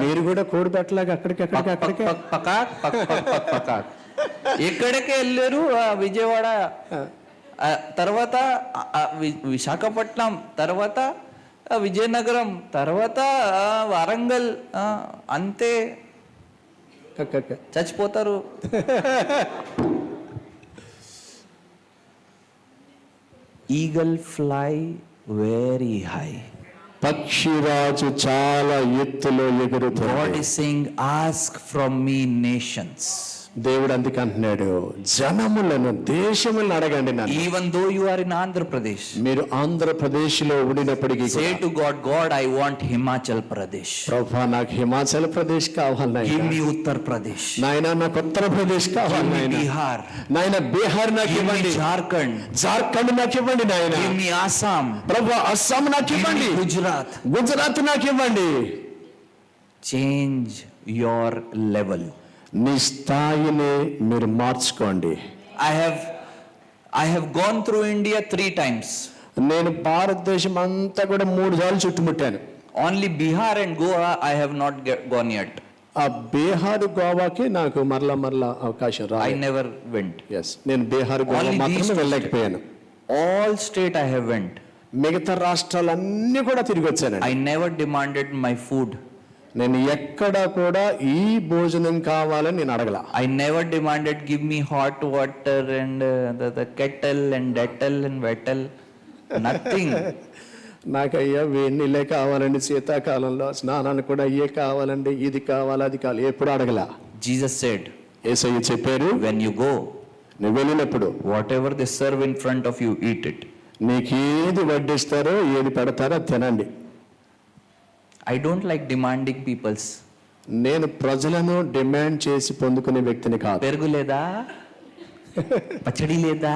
మీరు కూడా కోడి పెట్టలాగా అక్కడికి అక్కడికి పకాక్ పక్ పక్ పక్ పకాక్. ఎక్కడికి వెళ్ళారు? విజయవాడ, తర్వాత విశాఖపట్నం, తర్వాత విజయనగరం, తర్వాత వరంగల్, అంతే చచ్చిపోతారు. Eagle fly very high. పక్షిరాజు చాలా ఎత్తులో God ఎగురుతుంది. is saying, ask from me nations. దేవుడు అందుకు అంటున్నాడు, జనములను, దేశములను అడగండి నన్ను. Even though you are in Andhra Pradesh, మీరు ఆంధ్రప్రదేశ్ లో ఉండినప్పటికీ say to God, God, I want Himachal Pradesh. ప్రభా నాకు హిమాచల్ ప్రదేశ్ కావాలి Give నాయనా, me Uttar Pradesh. నాయనా నాకు ఉత్తరప్రదేశ్ కావాలి Give me నాయనా, Bihar. నాయన బీహార్ నాకు Give me ఇవ్వండి, Jharkhand. జార్ఖండ్ నాకు ఇవ్వండి నాయన, Give me Assam. ప్రభా అస్సాం నాకు Give ఇవ్వండి, me Gujarat. గుజరాత్ నాకు ఇవ్వండి. Change your level. నీ స్థాయిని మీరు మార్చుకోండి. I have gone through India 3 times. నేను భారతదేశం అంతా కూడా 3 సార్లు చుట్టుముట్టాను. Only Bihar and Goa I have not gone yet. ఆ బీహార్ గోవాకి నాకు మరలా అవకాశం I రాలేదు. never went. ఎస్, నేను బీహార్ గోవా Only these మాత్రమే two వెళ్ళలేకపోయాను. All state I have went. మిగతా రాష్ట్రాలన్నీ కూడా తిరిగి వచ్చానండి. I never demanded my food. నేను ఎక్కడా కూడా ఈ భోజనం కావాలని నేను అడగల. I never demanded give me hot water and the kettle and dettle and vettle. Nothing. నాకు అయ్యా వేడి నీళ్ళే కావాలండి, శీతాకాలంలో స్నానానికి కూడా అయ్యే కావాలండి, ఇది కావాలి అది కావాలి, ఎప్పుడు అడగల. Jesus said, యేసయ్య చెప్పారు, when you go, నువ్వు వెళ్ళినప్పుడు whatever they serve in front of you, eat it. నీకేది వడ్డిస్తారో ఏది పెడతారో అది తినండి. I don't like demanding people's. నేను ప్రజలను డిమాండ్ చేసి పొందుకునే వ్యక్తిని కాదు. పెరుగు లేదా, పచ్చడి లేదా,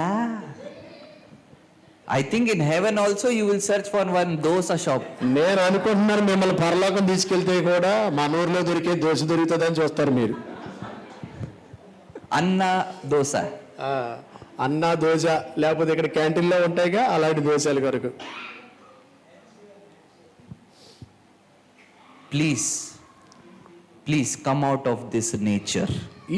I think in heaven also you will search for one dosa shop. నేను అనుకుంటున్నాను మిమ్మల్ని పరలోకం తీసుకెళ్తే కూడా మన ఊర్లో దొరికే దోశ దొరుకుతుందని చూస్తారు మీరు. Anna dosa. అన్నా దోశ లేకపోతే ఇక్కడ క్యాంటీన్లో ఉంటాయిగా అలాంటి దోశలు కొరకు. Please come out of this nature.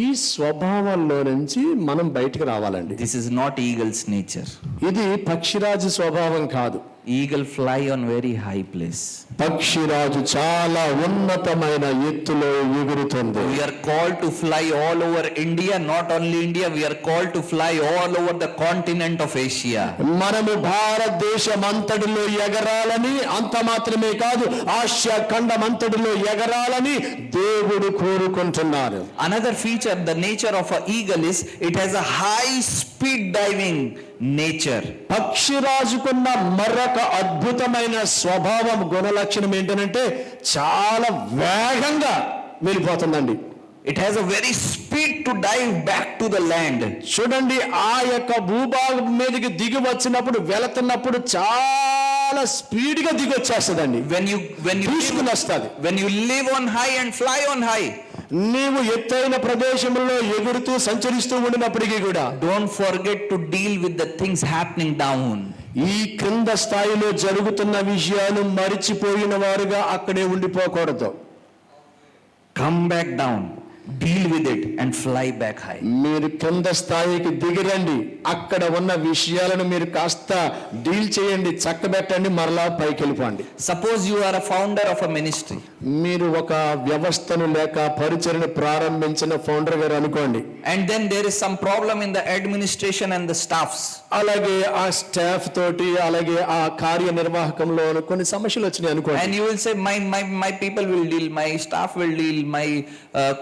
ఈ స్వభావంలో నుంచి మనం బయటికి రావాలండి. This is not eagle's nature. ఇది పక్షిరాజు స్వభావం కాదు. Eagle fly on very high place. పక్షిరాజు చాలా ఉన్నతమైన ఎత్తులో ఎగురుతుంది. We are called to fly all over India, not only India, we are called to fly all over the continent of Asia. మనము భారతదేశం అంతటిలో ఎగరాలని, అంత మాత్రమే కాదు ఆసియా ఖండం అంతటిలో ఎగరాలని దేవుడు కోరుకుంటున్నారు. Another feature, the nature of an eagle is it has a high speed diving nature. పక్షిరాజుకున్న మరొక అద్భుతమైన స్వభావం గుణలక్షణం ఏంటంటే చాలా వేగంగా వెళ్ళిపోతుందండి. It has a very speed to dive back to the land. చూడండి, ఆ యొక్క భూభాగం మీదకి దిగి వచ్చినప్పుడు వెళుతున్నప్పుడు చాలా స్పీడ్ గా దిగి వచ్చేస్తుందండి. తీసుకుని వస్తుంది. When you live on high and fly on high, నీవు ఎత్తైన ప్రదేశంలో ఎగురుతూ సంచరిస్తూ ఉండినప్పటికీ కూడా don't forget to deal with the things happening down. ఈ క్రింద స్థాయిలో జరుగుతున్న విషయాలు మరిచిపోయిన వారుగా అక్కడే ఉండిపోకూడదు. Come back down, deal with it and fly back high. మీరు కింద స్థాయికి దిగిరండి, అక్కడ ఉన్న విషయాలను మీరు కాస్త డీల్ చేయండి, చక్కబెట్టండి, మరలా పైకి వెళ్ళిపోండి. Suppose you are a founder of a ministry. మీరు ఒక వ్యవస్థను లేక పరిచర్ను ప్రారంభించిన ఫౌండర్ గారు అనుకోండి. And then there is some problem in the administration and the staffs. అలాగే ఆ స్టాఫ్ తోటి అలాగే ఆ కార్యనిర్వాహకంలో కొన్ని సమస్యలు వచ్చినాయి అనుకోండి. And you will say my people will deal, my staff will deal, my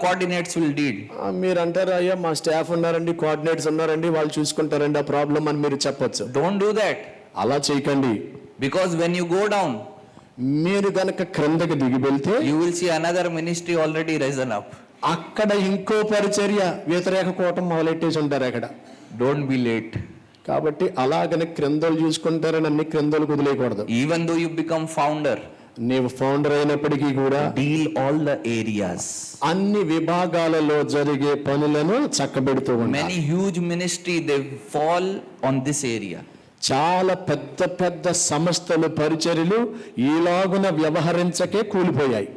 coordinates will deal. మీరు అంటారు, అయ్యా మా స్టాఫ్ ఉన్నారండి, కోఆర్డినేటర్స్ ఉన్నారండి, వాళ్ళు చూసుకుంటారండి ఆ ప్రాబ్లం అని మీరు చెప్పొచ్చు. Don't do that. అలా చేయకండి. Because when you go down, మీరు గనక క్రిందకి దిగి వెళ్తే you will see another ministry already risen up. అక్కడ ఇంకో పరిచర్య వ్యతిరేక కూటం మొదలెట్టేసి ఉంటారు అక్కడ. Don't be late. కాబట్టి అలాగనే క్రిందలు చూసుకుంటారని అన్ని క్రిందలు కుదిలేయకూడదు. Even though you become founder, నీవు ఫౌండర్ అయినప్పటికీ కూడా deal all the areas. అన్ని విభాగాలలో జరిగే పనులను చక్కబెడుతూ ఉండాలి. Many huge ministry they fall on this area. చాలా పెద్ద పెద్ద సంస్థలు పరిచర్యలు ఈలాగున వ్యవహరించకే కూలిపోయాయి.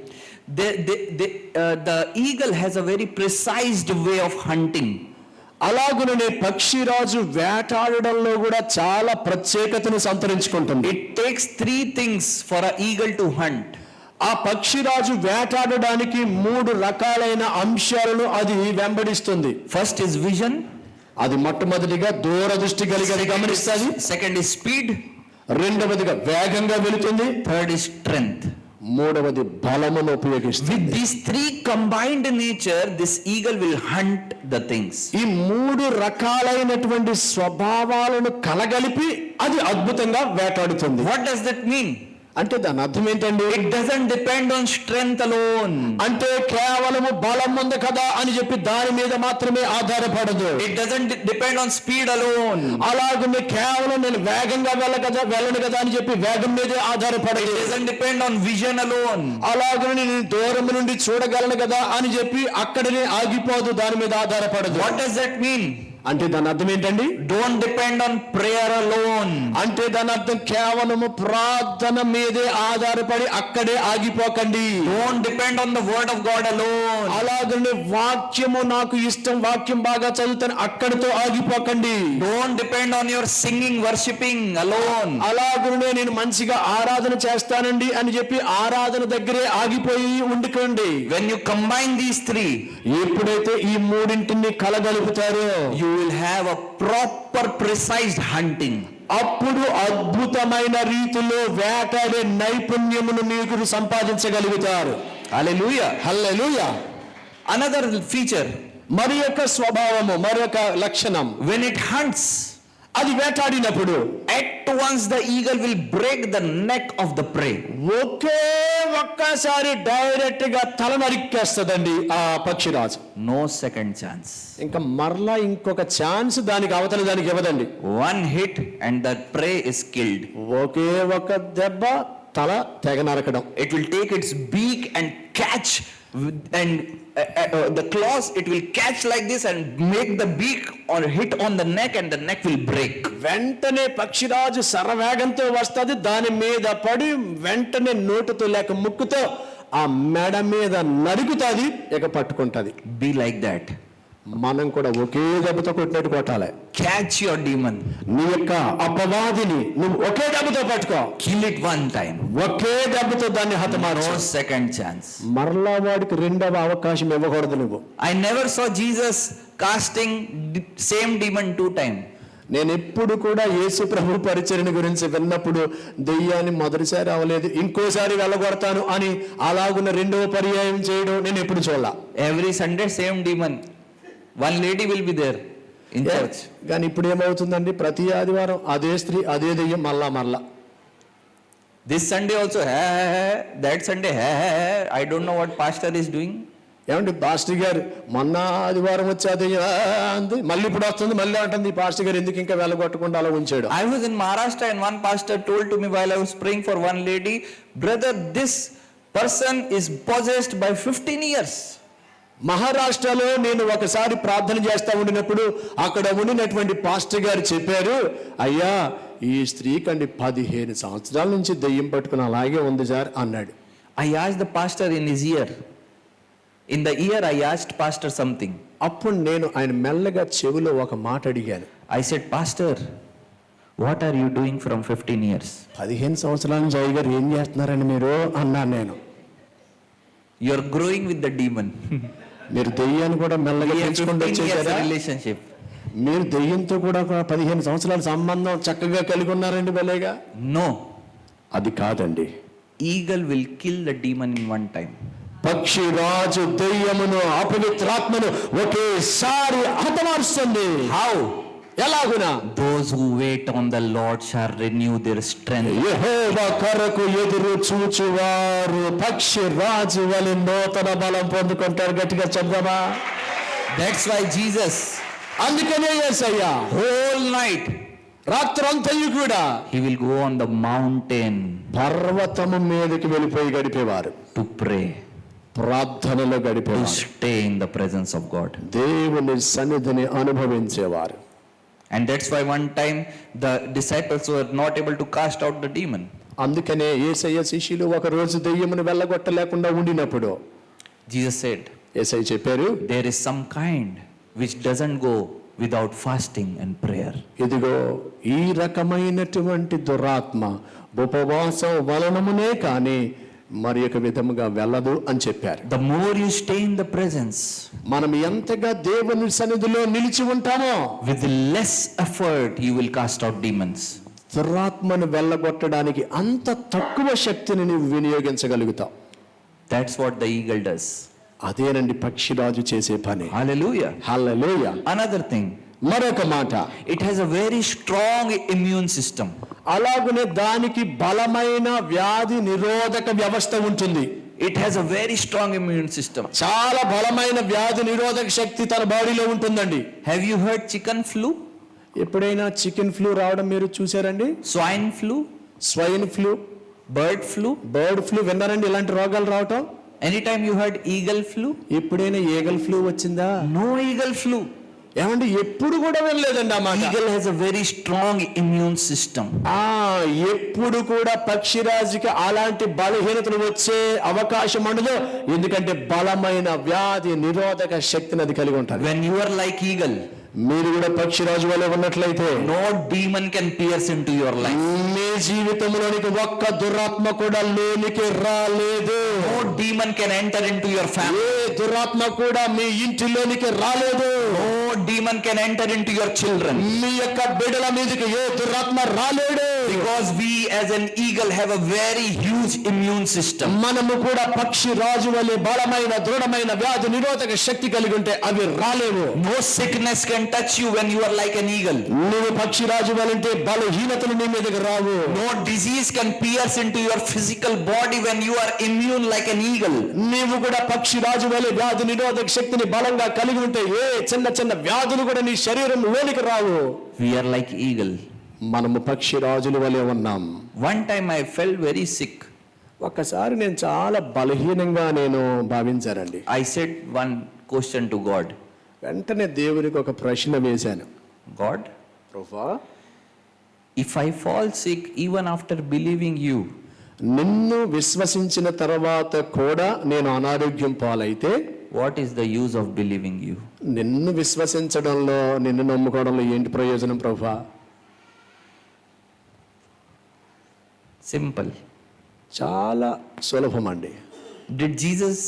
The eagle has a very precise way of hunting. అలాగుననే పక్షిరాజు వేటాడడంలో కూడా చాలా ప్రత్యేకతను సంతరించుకుంటుంది. It takes 3 things for an eagle to hunt. ఆ పక్షిరాజు వేటాడడానికి 3 రకాలైన అంశాలను అది వెంబడిస్తుంది. First is vision. అది మొట్టమొదటిగా దూరదృష్టి కలిగి గమనిస్తుంది. Second is speed. రెండవదిగా వేగంగా వెళుతుంది. Third is strength. మూడవది బలమును ఉపయోగిస్తుంది. With these 3 combined nature, this eagle will hunt the things. ఈ 3 రకాలైనటువంటి స్వభావాలను కలగలిపి అది అద్భుతంగా వేటాడుతుంది. What does that mean? అంటే దాని అర్థం ఏంటండి? It doesn't depend on strength alone. అంటే కేవలము బలం ఉంది కదా అని చెప్పి దాని మీద మాత్రమే ఆధారపడదు. It doesn't depend on speed alone. అలాగే కేవలం నేను వేగంగా వెళ్ళను కదా అని చెప్పి వేగం మీదే ఆధారపడదు. It doesn't depend on vision alone. అలాగే నేను దూరం నుండి చూడగలను కదా అని చెప్పి అక్కడనే ఆగిపోదు, దాని మీద ఆధారపడదు. What does that mean? అంటే దాని అర్థం ఏంటండి? Don't depend on prayer alone. అంటే దాని అర్థం కేవలము ప్రార్థన మీదే ఆధారపడి అక్కడే ఆగిపోకండి. Don't depend on the word of God alone. అలాగనే వాక్యము నాకు ఇష్టం, వాక్యం బాగా చదువుతాను అక్కడితో ఆగిపోకండి. Don't depend on your singing, worshiping alone. అలాగనే నేను మంచిగా ఆరాధన చేస్తానండి అని చెప్పి ఆరాధన దగ్గరే ఆగిపోయి ఉండుకోండి. When you combine these 3, ఎప్పుడైతే ఈ మూడింటిని కలగలుపుతారో you will have a proper precise hunting. అప్పుడు అద్భుతమైన రీతిలో వేటాడే నైపుణ్యమును మీరు సంపాదించగలుగుతారు. Hallelujah. హల్లెలూయా. Another feature, మరి యొక్క స్వభావము, మరి యొక్క లక్షణం, when it hunts, అది వేటాడినప్పుడు at once the eagle will break the neck of the prey. ఒక్కసారి డైరెక్ట్ గా తల నరికేస్తుందండి ఆ పక్షిరాజు. No second chance. ఇంకా మరలా ఇంకొక ఛాన్స్ దానికి అవతల దానికి ఇవ్వదండి. One hit and the prey is killed. ఒకే ఒక దెబ్బ తల తెగ నరకడం. It will take its beak and catch and the claws, it will catch like this and make the beak or hit on the neck and the neck will break. వెంటనే పక్షిరాజు శరవేగంతో వస్తుంది, దాని మీద పడి వెంటనే నోటుతో లేక ముక్కుతో ఆ మెడ మీద నరుకుతుంది, ఇక పట్టుకుంటది. Be like that. మనం కూడా ఒకే దెబ్బతో కొట్టినట్టు కొట్టాలి. Catch your demon. నీ యొక్క అపవాదిని నువ్వు ఒకే దెబ్బతో పట్టుకో. Kill it one time. ఒకే దెబ్బతో దాన్ని హతమార్చు. No second chance. మరలా వాడికి రెండవ అవకాశం ఇవ్వకూడదు నువ్వు. I never saw Jesus casting same demon 2 times. నేను ఎప్పుడు కూడా యేసు ప్రభు పరిచర్య గురించి విన్నప్పుడు దెయ్యాన్ని మొదటిసారి అవ్వలేదు, ఇంకోసారి వెళ్ళగొడతాను అని అలాగున్న రెండవ పర్యాయం చేయడం నేను ఎప్పుడు చూడాల. Every Sunday same demon. One lady will be there in church. కానీ ఇప్పుడు ఏమవుతుందండి, ప్రతి ఆదివారం అదే స్త్రీ అదే దెయ్యం మరలా. This Sunday also, that Sunday, I don't know what pastor is doing. ఏమండి పాస్టర్ గారు మొన్న ఆదివారం వచ్చి అదే అంది, మళ్ళీ ఇప్పుడు వస్తుంది మళ్ళీ అంటుంది. పాస్టర్ గారు ఎందుకు ఇంకా వెళ్ళగొట్టకుండా అలా ఉంచాడు. I was in Maharashtra and one pastor told to me while I was praying for one lady, brother, this person is possessed by 15 years. మహారాష్ట్రలో నేను ఒకసారి ప్రార్థన చేస్తా ఉండినప్పుడు అక్కడ ఉండినటువంటి పాస్టర్ గారు చెప్పారు, అయ్యా ఈ స్త్రీకండి 15 సంవత్సరాల నుంచి దెయ్యం పట్టుకుని అలాగే ఉంది సార్ అన్నాడు. I asked the pastor in his ear. In the ear I asked pastor something. అప్పుడు నేను ఆయన మెల్లగా చెవిలో ఒక మాట అడిగాను. I said, pastor, what are you doing from 15 years? 15 సంవత్సరాల నుంచి అయ్య గారు ఏం చేస్తున్నారని మీరు అన్నాను నేను. You are growing with the demon. మీరు దెయ్యాన్ని కూడా మెల్లగా We have పెంచుకుంటూ 15 years వచ్చేసారా? relationship. మీరు దెయ్యంతో కూడా ఒక 15 సంవత్సరాల సంబంధం చక్కగా కలిగి ఉన్నారండి భలేగా. No. అది కాదండి. Eagle will kill the demon in one time. పక్షిరాజు దెయ్యమును అపవిత్రాత్మను ఒకేసారి హతమారుస్తుంది. How? ఎలాగునా? Those who wait on the Lord shall renew their strength. యెహోవా కొరకు ఎదురు చూచువారు పక్షిరాజు వలె నూతన బలం పొందుకుంటారు. గట్టిగా చెప్దామా? That's why Jesus, అందుకనే యేసయ్య whole night, రాత్రంతయు కూడా he will go on the mountain పర్వతము మీదకి వెళ్ళిపోయి గడిపేవారు, to pray, ప్రార్థనలో to గడిపేవారు, stay in the presence of God. దేవుని సన్నిధిని అనుభవించేవారు. And that's why one time the disciples were not able to cast out the demon. అందుకనే యేసయ్య శిష్యులు ఒక రోజు దెయ్యమును వెళ్ళగొట్టలేకుండా ఉండినప్పుడు Jesus said, యేసయ్య చెప్పారు, there is some kind which doesn't go without fasting and prayer. ఇదిగో ఈ రకమైనటువంటి దురాత్మ ఉపవాసం వలనమునే కానీ మరి ఒక విధముగా వెళ్ళదు అని చెప్పారు. The more you stay in the presence, మనం ఎంతగా దేవుని సన్నిధిలో నిలిచి ఉంటామో with less effort you will cast out demons. దురాత్మను వెళ్ళగొట్టడానికి అంత తక్కువ శక్తిని నీవు వినియోగించగలుగుతావు. That's what the eagle does. అదేనండి పక్షిరాజు చేసే పని. Hallelujah. హల్లెలూయా. Another thing, మరొక మాట, it has a very strong immune system. అలాగనే దానికి బలమైన వ్యాధి నిరోధక వ్యవస్థ ఉంటుంది. It has a very strong immune system. చాలా బలమైన వ్యాధి నిరోధక శక్తి తన బాడీలో ఉంటుందండి. Have you heard chicken flu? ఎప్పుడైనా చికెన్ ఫ్లూ రావడం మీరు చూసారండి? Swine flu? Swine flu, Bird flu? Bird flu విన్నారండి ఇలాంటి రోగాలు రావటం? Anytime you heard eagle flu? ఎప్పుడైనా ఈగల్ ఫ్లూ వచ్చిందా? No eagle flu. ఏమండి ఎప్పుడు కూడా వినలేదండి ఆ మాట. Eagle has a very strong immune system. ఎప్పుడు కూడా పక్షిరాజుకి అలాంటి బలహీనతలు వచ్చే అవకాశం ఉండదు, ఎందుకంటే బలమైన వ్యాధి నిరోధక శక్తిని అది కలిగి ఉంటుంది. When you are like eagle, మీరు కూడా పక్షిరాజు వలె ఉన్నట్లయితే no demon can pierce into your life. మీ జీవితంలోనికి ఒక్క దురాత్మ కూడా లోనికి రాలేదు. No demon can enter into your family. ఏ దురాత్మ కూడా మీ ఇంటిలోనికి రాలేదు. No demon can enter into your children. మీ యొక్క బిడ్డల మీదకి ఏ దురాత్మ రాలేడు. Because we as an eagle have a very huge immune system. మనము కూడా పక్షి రాజు వలె బలమైన దృఢమైన వ్యాధి నిరోధక శక్తి కలిగి ఉంటే అవి రాలేవు. No sickness can touch you when you are like an eagle. నువ్వు పక్షి రాజు వలంటే బలహీనతలు నీ మీదకి రావు. No disease can pierce into your physical body when you are immune like an eagle. నీవు కూడా పక్షి రాజు వలె వ్యాధి నిరోధక శక్తిని బలంగా కలిగి ఉంటే ఏ చిన్న చిన్న వ్యాధులు కూడా నీ శరీరం లోనికి రావు. We are like eagle. మనము పక్షి రాజుల వలె ఉన్నాం. One time I felt very sick. ఒక్కసారి నేను చాలా బలహీనంగా నేను భావించానండి. I said one question to God. వెంటనే దేవునికి ఒక ప్రశ్న వేశాను. God, ప్రభువా, if I fall sick even after believing you, నిన్ను విశ్వసించిన తర్వాత కూడా నేను అనారోగ్యం పాలైతే what is the use of believing you? నిన్ను విశ్వసించడంలో నిన్ను నమ్ముకోవడంలో ఏంటి ప్రయోజనం ప్రభువా? Simple. చాలా సులభం అండి. Did Jesus'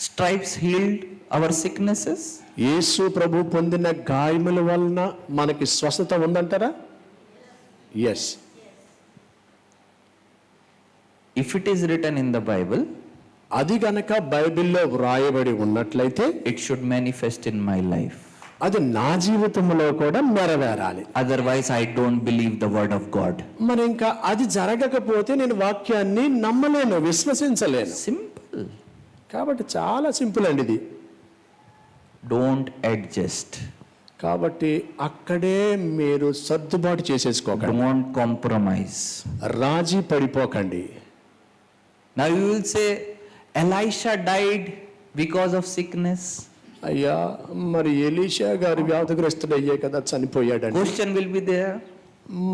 stripes healed our sicknesses? యేసు ప్రభు పొందిన గాయముల వలన మనకి స్వస్థత ఉందంటారా? Yes. If it is written in the Bible, అది గనక బైబిల్లో వ్రాయబడి ఉన్నట్లయితే it should manifest in my life. అది నా జీవితంలో కూడా నెరవేరాలి. Otherwise, I don't believe the word of God. మరి ఇంకా అది జరగకపోతే నేను వాక్యాన్ని నమ్మలేను, విశ్వసించలేను. Simple. కాబట్టి చాలా సింపుల్ అండి ఇది. Don't adjust. కాబట్టి అక్కడే మీరు సర్దుబాటు చేసేసుకోకండి. Don't compromise. Raji పడిపోకండి. Now you will say, Elisha died because of sickness. అయ్యా, మరి ఎలీషా గారి వ్యాధిగ్రస్తుడయ్యే కదా చనిపోయాడండి. Question will be there.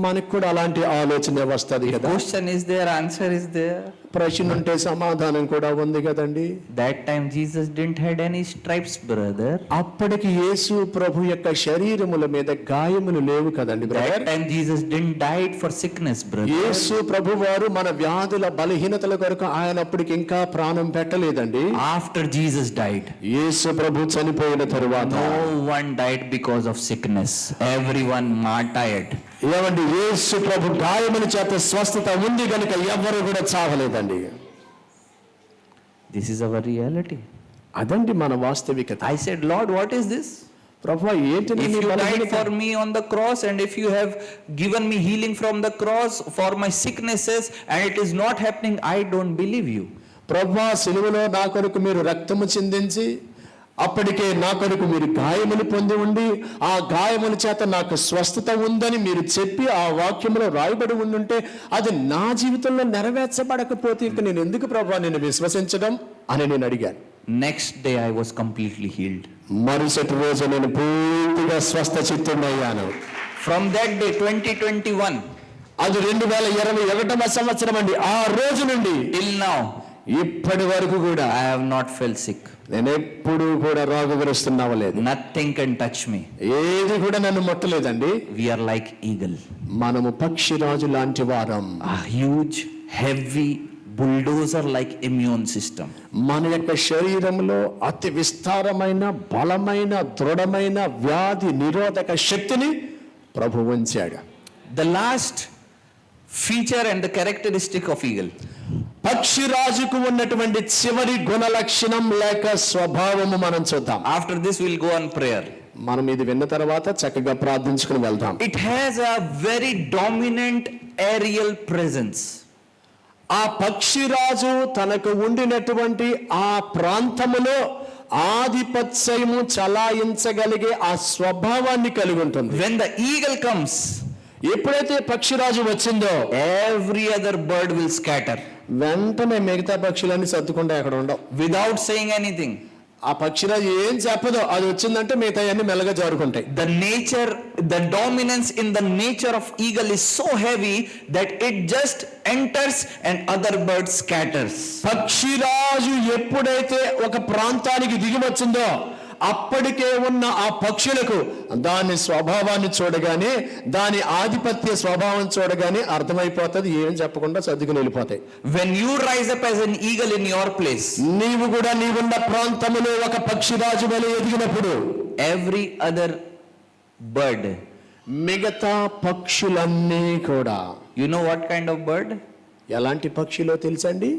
మనకు కూడా అలాంటి ఆలోచన వస్తుంది కదా. Question is there, answer is there. ప్రశ్న ఉంటే సమాధానం కూడా ఉంది కదండి. That time Jesus didn't had any stripes, brother. అప్పటికి యేసు ప్రభు యొక్క శరీరముల మీద గాయములు లేవు కదండి That brother. time Jesus didn't died for sickness, brother. యేసు ప్రభు వారు మన వ్యాధుల బలహీనతల కొరకు ఆయన అప్పటికి ఇంకా ప్రాణం పెట్టలేదండి. After Jesus died, యేసు ప్రభు చనిపోయిన తరువాత no one died because of sickness. Everyone martyred. ఏమండి, యేసు ప్రభు గాయముల చేత స్వస్థత ఉంది కనుక ఎవరు కూడా చావలేదండి. This is our reality. అదండి మన వాస్తవికత. I said, Lord, what is this? ప్రభువా, ఏంటి If నీ you died బలహీనత? for me on the cross and if you have given me healing from the cross for my sicknesses and it is not happening, I don't believe you. ప్రభువా, సిలువలో నా కొరకు మీరు రక్తము చిందించి అప్పటికే నా కొరకు మీరు గాయములు పొంది ఉండి ఆ గాయముల చేత నాకు స్వస్థత ఉందని మీరు చెప్పి ఆ వాక్యంలో రాయబడి ఉండుంటే అది నా జీవితంలో నెరవేర్చబడకపోతే ఇంక నేను ఎందుకు ప్రభువా నిన్ను విశ్వసించడం అని నేను అడిగాను. Next day I was completely healed. మరుసటి రోజు నేను పూర్తిగా స్వస్థ చిత్తుడయ్యాను. From that day 2021 అది 2021వ సంవత్సరం అండి. ఆ రోజు నుండి till now ఇప్పటి వరకు కూడా I have not felt sick. నేను ఎప్పుడు కూడా రోగగ్రస్తున్నవలేదు. Nothing can touch me. ఏది కూడా నన్ను ముట్టలేదండి. We are like eagle. మనము పక్షిరాజు లాంటి వారం. A huge, heavy bulldozer like immune system. మన యొక్క శరీరంలో అతి విస్తారమైన బలమైన దృఢమైన వ్యాధి నిరోధక శక్తిని ప్రభు ఉంచాడు. The last feature and the characteristic of eagle. పక్షిరాజుకు ఉన్నటువంటి చివరి గుణ లక్షణం లేక స్వభావము మనం చూద్దాం. After this we'll go on prayer. మనం ఇది విన్న తర్వాత చక్కగా ప్రార్థించుకుని వెళ్దాం. It has a very dominant aerial presence. ఆ పక్షిరాజు తనకు ఉండినటువంటి ఆ ప్రాంతములో ఆధిపత్యము చలాయించగలిగే ఆ స్వభావాన్ని కలిగి ఉంటుంది. When the eagle comes, ఎప్పుడైతే పక్షిరాజు వచ్చిందో every other bird will scatter వెంటనే మిగతా పక్షులన్నీ సర్దుకుంటాయి, అక్కడ ఉండవు. without saying anything. ఆ పక్షిరాజు ఏం చెప్పదో అది వచ్చిందంటే మిగతా అన్ని మెల్లగా జారుకుంటాయి. The dominance in the nature of eagle is so heavy that it just enters and other birds scatters. పక్షిరాజు ఎప్పుడైతే ఒక ప్రాంతానికి దిగి వచ్చిందో అప్పటికే ఉన్న ఆ పక్షులకు దాని స్వభావాన్ని చూడగానే దాని ఆధిపత్య స్వభావం చూడగానే అర్థమైపోతుంది, ఏం చెప్పకుండా సర్దుకుని వెళ్ళిపోతాయి. When you rise up as an eagle in your place, నీవు కూడా నీవున్న ప్రాంతములో ఒక పక్షిరాజు వలె ఎదిగినప్పుడు every other bird మిగతా పక్షులన్నీ కూడా You know what kind of bird? ఎలాంటి పక్షిలో తెలుసండి?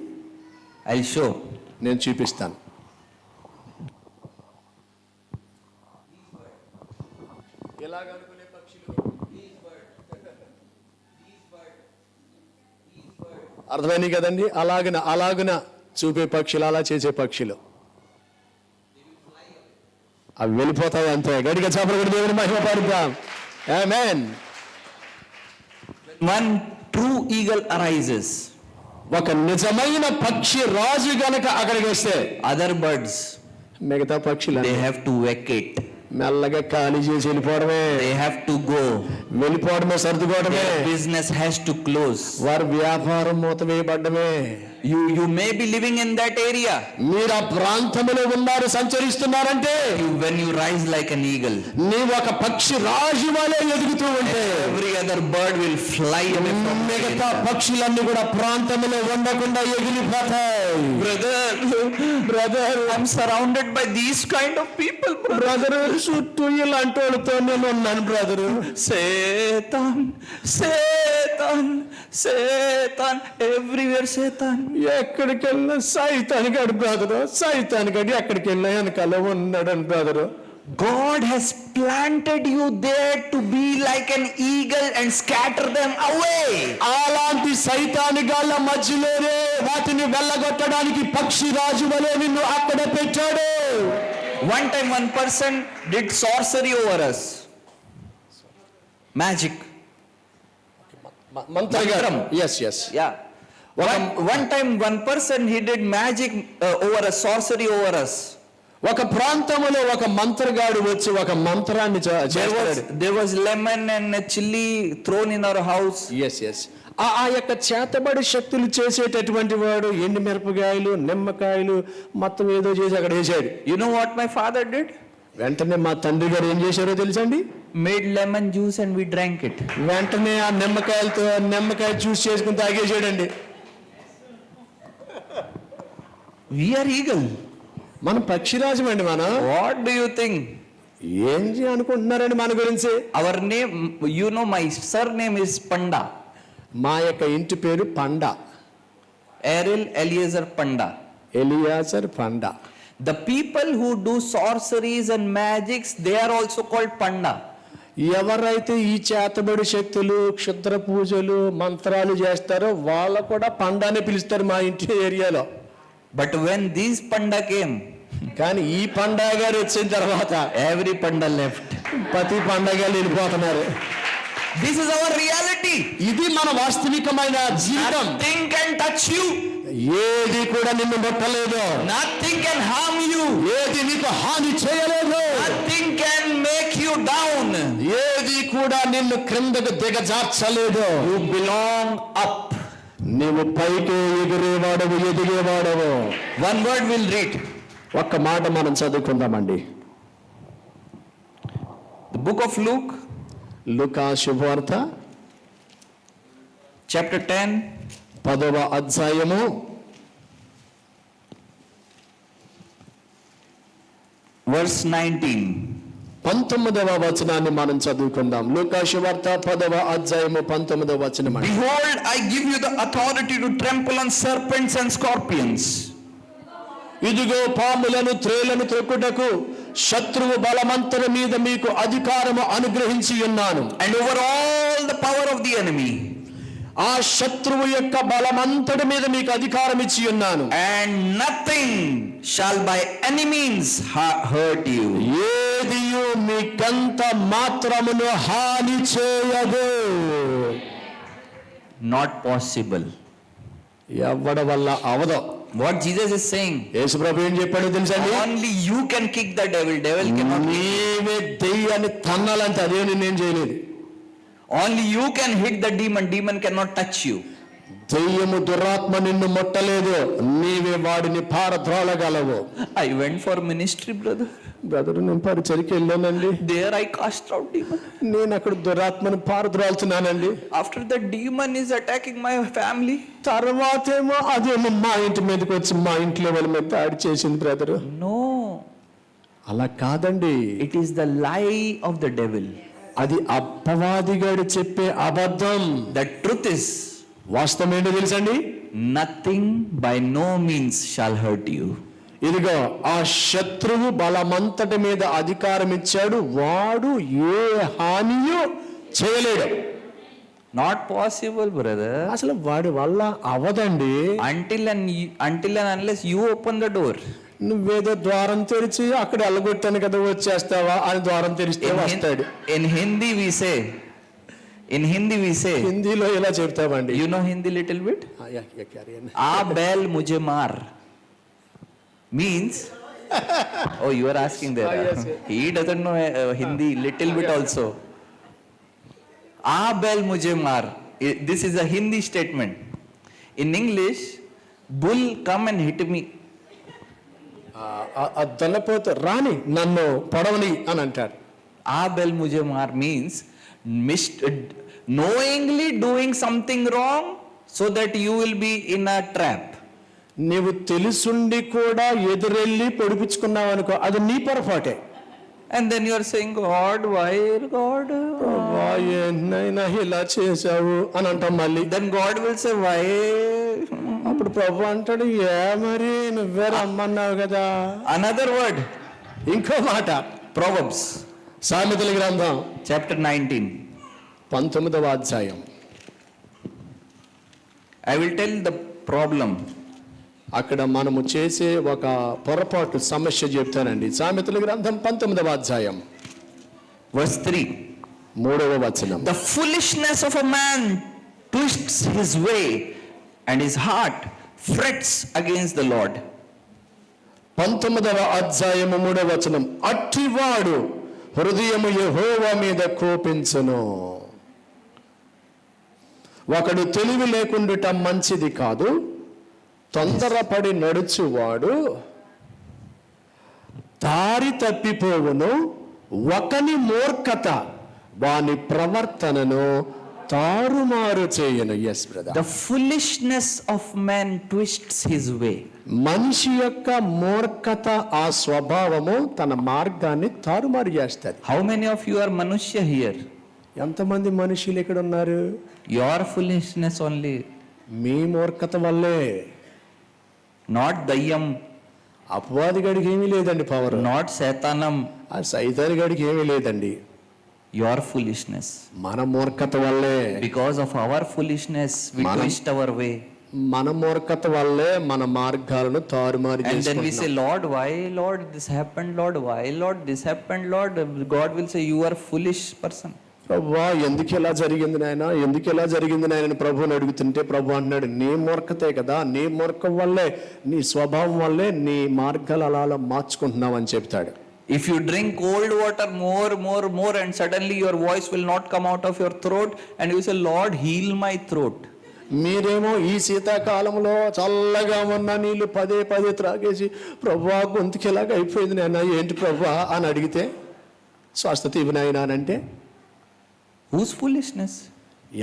I'll show. నేను చూపిస్తాను. ఎలాగనుకునే పక్షులు? అర్థమైంది కదండి? అలాగున చూపే పక్షులు, అలా చేసే పక్షులు అవి వెళ్ళిపోతాయి అంతే. గడిగా చేపలు కూడా దేవుని మహిమ పరుద్దాం. ఆమేన్. One true eagle arises. ఒక నిజమైన పక్షి రాజు గనక అక్కడికి వస్తే Other birds, మిగతా పక్షులు they have to vacate. మెల్లగా ఖాళీ చేసి వెళ్ళిపోవడమే, They have to go. వెళ్ళిపోవడమే, సర్దుకోవడమే. Their business has to close. వారి వ్యాపారం మూత వేయబడ్డమే. You may be living in that area. మీరు ఆ ప్రాంతంలో ఉన్నారు, సంచరిస్తున్నారంటే When you rise like an eagle, నీవు ఒక పక్షి రాజు వలె ఎదుగుతూ ఉంటే every other bird will fly away from you. మిగతా పక్షులన్నీ కూడా ప్రాంతంలో ఉండకుండా ఎగిరిపోతాయి. Brother, I'm surrounded by these kind of people. Brother, చుట్టూ ఇలాంటి వాళ్ళతో నేను ఉన్నాను బ్రదరు. Satan, everywhere Satan. ఎక్కడికి వెళ్ళినా సైతాన్ గడి బ్రదరు, సైతాన్ గడి ఎక్కడికి వెళ్ళినా వెనకాల ఉన్నాడని brother. God has planted you there to be like an eagle and scatter them away. అలాంటి సైతాను గాళ్ళ మధ్యలోనే వాటిని వెళ్ళగొట్టడానికి పక్షి రాజు వలె నిన్ను అక్కడ పెట్టాడు. One time one person did sorcery over us. Magic. మంత్రగారం. Yes. Yeah. One time one person he did magic over us, sorcery over us. ఒక ప్రాంతంలో ఒక మంత్రగాడు వచ్చి ఒక మంత్రాన్ని చేస్తాడు. There was lemon and chili thrown in our house. Yes. ఆ యొక్క చేతబడి శక్తులు చేసేటటువంటి వాడు ఎండు మిరపకాయలు, నిమ్మకాయలు మొత్తం ఏదో చేసి అక్కడ వేసాడు. You know what my father did? వెంటనే మా తండ్రి గారు ఏం చేశారో తెలుసండి? Made lemon juice and we drank it. వెంటనే ఆ నిమ్మకాయ జ్యూస్ చేసుకుని తాగేసాడండి. We are eagle. మనం పక్షిరాజం అండి. మనం What do you think? ఏం అనుకుంటున్నారండి మన గురించి? Our name, you know, my surname is Panda. మా యొక్క ఇంటి పేరు పండ. Eril Eliezer Panda. ఎలియాజర్ పండ. The people who do sorceries and magics, they are also called Panda. ఎవరైతే ఈ చేతబడి శక్తులు, క్షుద్ర పూజలు, మంత్రాలు చేస్తారో వాళ్ళ కూడా పండానే పిలుస్తారు మా ఇంటి ఏరియాలో. But when these Panda came, కానీ ఈ పండా గారు వచ్చిన తర్వాత every Panda left. ప్రతి పండగలు వెళ్ళిపోతున్నారు. This is our reality. ఇది మన వాస్తవికమైన జీవితం. Nothing can touch you. ఏది కూడా నిన్ను ముట్టలేదు. Nothing can harm you. ఏది నీకు హాని చేయలేదు. Nothing can make you down. ఏది కూడా నిన్ను క్రిందకు దిగజార్చలేదు. You belong up. నీవు పైకి ఎగిరేవాడవు, ఎదిగేవాడవు. One word we'll read. ఒక్క మాట మనం చదువుకుందామండి. The book of Luke, లూకా శుభవార్త chapter 10, 10వ అధ్యాయము 19. 19వ వచనాన్ని మనం చదువుకుందాం. లూకా శుభవార్త 10వ అధ్యాయము 19వ వచనం. Behold, I give you the authority to trample on serpents and scorpions. ఇదిగో పాములను, త్రేలను త్రొక్కుటకు శత్రువు బలమంతరి మీద మీకు అధికారము అనుగ్రహించి ఉన్నాను. And over all the power of the enemy. ఆ శత్రువు యొక్క బలమంతటి మీద మీకు అధికారం ఇచ్చి ఉన్నాను. And nothing shall by any means hurt you. ఏదియు మీకంత మాత్రమును హాని చేయదు. Not possible. ఎవ్వడ వల్ల అవదు. What Jesus is saying, యేసుప్రభు ఏం చెప్పాడో తెలుసండి? only you can kick the devil. Devil cannot. నీవే దెయ్యాన్ని తన్నాలంటే అదే నేను చేయలేదు. Only you can hit the demon. Demon cannot touch you. దెయ్యము, దురాత్మ నిన్ను ముట్టలేదు. నీవే వాడిని పారద్రోలగలవు. I went for ministry, brother. Brother, నేను పరిచర్కి వెళ్ళానండి. There I cast out demon. నేను అక్కడ దురాత్మను పారద్రోలుతున్నానండి. After the demon is attacking my family. తర్వాతేమో అదేమో మా ఇంటి మీదకి వచ్చి మా ఇంట్లో వాళ్ళ మీద దాడి చేసింది బ్రదరు. No. అలా కాదండి. It is the lie of the devil. అది అపవాదిగాడు చెప్పే అబద్ధం. The truth is, వాస్తవం ఏంటో తెలుసండి, nothing by no means shall hurt you. ఇదిగో ఆ శత్రువు బలమంతటి మీద అధికారం ఇచ్చాడు, వాడు ఏ హానియు చేయలేడు. Not possible, brother. అసలు వాడి వల్ల అవదండి. Until and unless you open the door. నువ్వేదో ద్వారం తెరిచి అక్కడ వెళ్ళగొట్టాను కదా వచ్చేస్తావా అని ద్వారం తెరిస్తే వస్తాడు. In Hindi we say, హిందీలో ఇలా చెప్తామండి. you know Hindi little bit? A bell mujhe maar means, oh, you are asking there. Yes. He doesn't know Hindi little bit also. A bell mujhe maar. This is a Hindi statement. In English, bull come and hit me. దొల్లపోతే రాని నన్ను పొడవని అని అంటాడు. A bell mujhe maar means knowingly doing something wrong so that you will be in a trap. నీవు తెలుసుండి కూడా ఎదురెళ్ళి పొడిపించుకున్నావు అనుకో, అది నీ పొరపాటే. And then you are saying, God, why God? ప్రభా ఏంటైనా ఇలా చేశావు అని అంటాం మళ్ళీ. Then God will say, why? అప్పుడు ప్రభు అంటాడు, ఏ మరి నువ్వే రమ్మన్నావు కదా. Another word, ఇంకో మాట, Proverbs సామెతల గ్రంథం chapter 19. 19వ అధ్యాయం. I will tell the problem. అక్కడ మనము చేసే ఒక పొరపాటు సమస్య చెప్తానండి. సామెతల గ్రంథం 19వ అధ్యాయం Verse 3. 3వ వచనం. The foolishness of a man twists his way, and his heart frets against the Lord. 19వ అధ్యాయము 3వ వచనం. అట్టివాడు హృదయము యెహోవా మీద కోపించును. ఒకడు తెలివి లేకుండుట మంచిది కాదు, తొందరపడి నడుచువాడు దారి తప్పిపోవును, ఒకని మూర్ఖత వాని ప్రవర్తనను తారుమారు చేయను. Yes brother. The foolishness of man twists his way. మనిషి యొక్క మూర్ఖత, ఆ స్వభావము తన మార్గాన్ని తారుమారు చేస్తుంది. How many of you are Manushya here? ఎంతమంది మనుషులు ఇక్కడ ఉన్నారు? Your foolishness only. మీ మూర్ఖత వల్లే. Not Dayyam, అపవాది గడికి ఏమీ లేదండి పవర్. not Saitanam. ఆ సైతాని గడికి ఏమీ లేదండి. Your foolishness. మన మూర్ఖత వల్లే. Because of our foolishness, we Manam- twist our way. మన మూర్ఖత వల్లే మన మార్గాలను తారుమారు And then we say, చేసుకుంటున్నాం. Lord, why, Lord, this happened, Lord, why, Lord, this happened, Lord. God will say, you are foolish person. ప్రభువా ఎందుకు ఇలా జరిగింది నాయన, ఎందుకు ఇలా జరిగింది నాయన అని ప్రభువుని అడుగుతుంటే ప్రభు అంటున్నాడు, నీ మూర్ఖతే కదా, నీ మూర్ఖం వల్లే, నీ స్వభావం వల్లే నీ మార్గాలు అలా మార్చుకుంటున్నావు అని చెప్తాడు. If you drink cold water more and suddenly your voice will not come out of your throat and you say, Lord, heal my throat. మీరేమో ఈ శీతాకాలంలో చల్లగా ఉన్న నీళ్లు పదే పదే త్రాగేసి ప్రభువా గొంతుకి ఎలాగ అయిపోయింది నాయన, ఏంటి ప్రభువా అని అడిగితే స్వస్థత ఇవి నాయన అని అంటే Whose foolishness?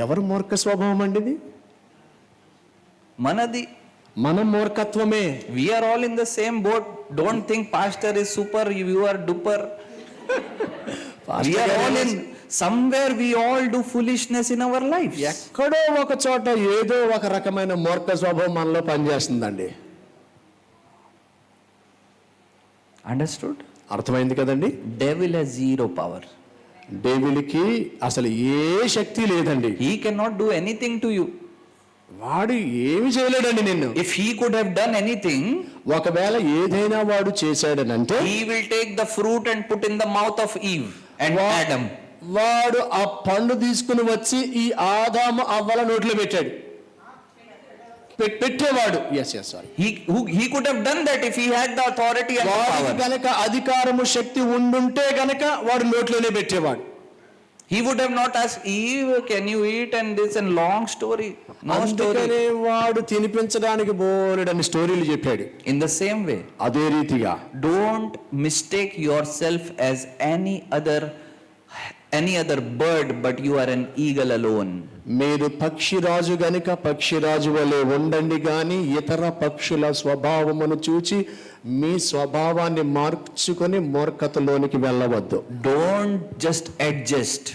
ఎవరు మూర్ఖ స్వభావం అండి ఇది? Manadi. మన మూర్ఖత్వమే. We are all in the same boat. Don't think pastor is super, you are duper. We are all in somewhere, we all do foolishness in our lives. ఎక్కడో ఒక చోట ఏదో ఒక రకమైన మూర్ఖ స్వభావం మనలో పనిచేస్తుందండి. Understood? అర్థమైంది కదండి. Devil has zero power. డేవిల్కి అసలు ఏ శక్తి లేదండి. He cannot do anything to you. వాడు ఏమి చేయలేడండి నిన్ను. If he could have done anything, ఒకవేళ ఏదైనా వాడు చేశాడనంటే he will take the fruit and put in the mouth of Eve and Adam. వాడు ఆ పండు తీసుకుని వచ్చి ఈ ఆదాము అవ్వల నోట్లో పెట్టాడు, పెట్టేవాడు. Yes sorry. He could have done that if he had the authority and the వాడికి power. గనక అధికారము శక్తి ఉండుంటే గనక వాడు నోట్లోనే పెట్టేవాడు. He would have not asked Eve, can you eat, and this and long story. No story. అందుకనే వాడు తినిపించడానికి బోలెడన్ని స్టోరీలు చెప్పాడు. In the same way, అదే రీతిగా don't mistake yourself as any other any other bird, but you are an eagle alone. మీరు పక్షిరాజు గనుక పక్షిరాజు వలె ఉండండి గాని ఇతర పక్షుల స్వభావమును చూచి మీ స్వభావాన్ని మార్చుకొని మూర్ఖతలోనికి వెళ్ళవద్దు. Don't just adjust.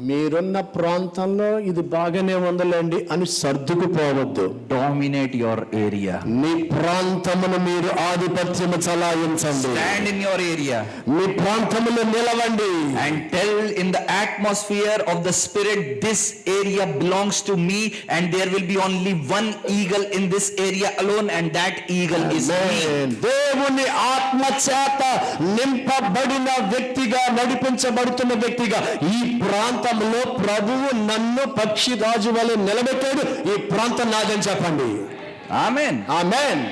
మీరున్న ప్రాంతంలో ఇది బాగానే ఉందలేండి అని సర్దుకుపోవద్దు. Dominate your area. మీ ప్రాంతమును మీరు ఆధిపత్యము చలాయించండి. Stand in your area. Me ప్రాంతములో నిలవండి. And tell in the atmosphere of the spirit, this area belongs to me, and there will be only one eagle in this area alone, and that eagle is me. దేవుని ఆత్మ చేత నింపబడిన వ్యక్తిగా, నడిపించబడుతున్న వ్యక్తిగా ఈ ప్రాంతంలో ప్రభువు నన్ను పక్షిరాజు వలె నిలబెట్టాడు. ఈ ప్రాంతం నాదని చెప్పండి. Amen. Amen.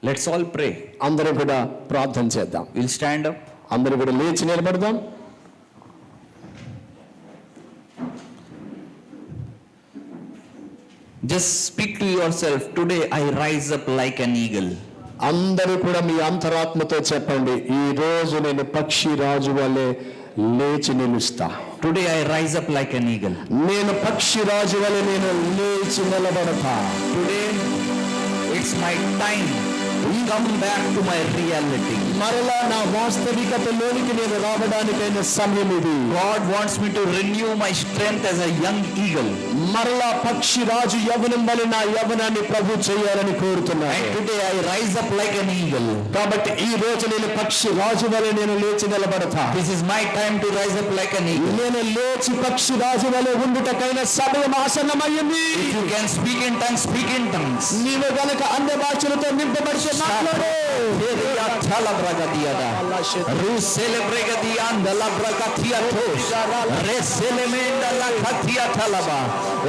Let's all pray. అందరూ కూడా ప్రార్థన చేద్దాం. We'll stand up. అందరూ కూడా లేచి నిలబడదాం. Just speak to yourself. Today I rise up like an eagle. అందరూ కూడా మీ అంతరాత్మతో చెప్పండి, ఈ రోజు నేను పక్షిరాజు వలె లేచి నిలుస్తా. Today I rise up like an eagle. నేను పక్షిరాజు వలె నేను లేచి నిలబడతా. Today it's my time to come back to my reality. మరలా నా వాస్తవికతలోనికి నేను రావడానికైన సమయం ఇది. God wants me to renew my strength as a young eagle. మరలా పక్షిరాజు యవ్వనం వలె నా యవ్వనాన్ని ప్రభు చేయాలని కోరుతున్నాను. And today I rise up like an eagle. కాబట్టి ఈ రోజు నేను పక్షిరాజు వలె నేను లేచి నిలబడతా. This is my time to rise up like an eagle. నేను లేచి పక్షిరాజు వలె ఉండుటకైన సమయం ఆసన్నమైంది. If you can speak in tongues, speak in tongues. నీవు గనుక అన్య భాషలతో నింపబడితే మాట్లాడు.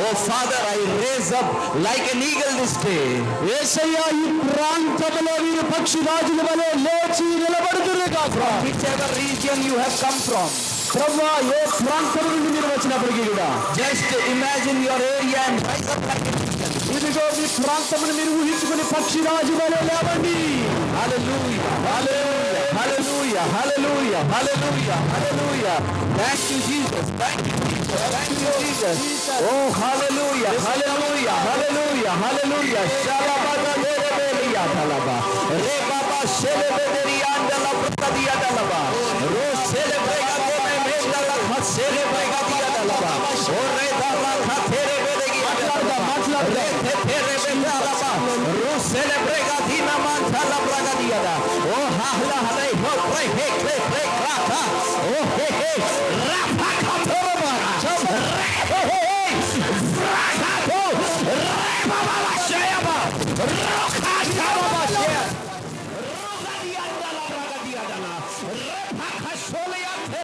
Oh Father, I raise up like an eagle this day. యేసయ్యా, ఈ ప్రాంతంలో మీరు పక్షిరాజుల వలె లేచి నిలబడుదురుగాక. Whichever region you have come from, ప్రభువా, ఏ ప్రాంతం నుండి మీరు వచ్చినప్పటికీ కూడా just imagine your area and rise up like an eagle. ఇదిగో మీ ప్రాంతమును మీరు ఊహించుకుని పక్షిరాజు వలె లేవండి. Hallelujah, hallelujah, hallelujah, hallelujah, hallelujah, hallelujah. Thank you, Jesus. Thank you, Jesus. Thank you, Jesus. Oh, hallelujah, hallelujah, hallelujah, hallelujah. Shalabada derebelia talaba. Re baba sheleberia andala prakadia talaba. Ro celebrega deme mendala kha celebrega dia talaba. Oh, re dala kha terebelegi talaba. Re terebelga talaba. Ro celebrega dina mantala prakadia da. Oh, hala hala ho pray he krata. Oh, he he.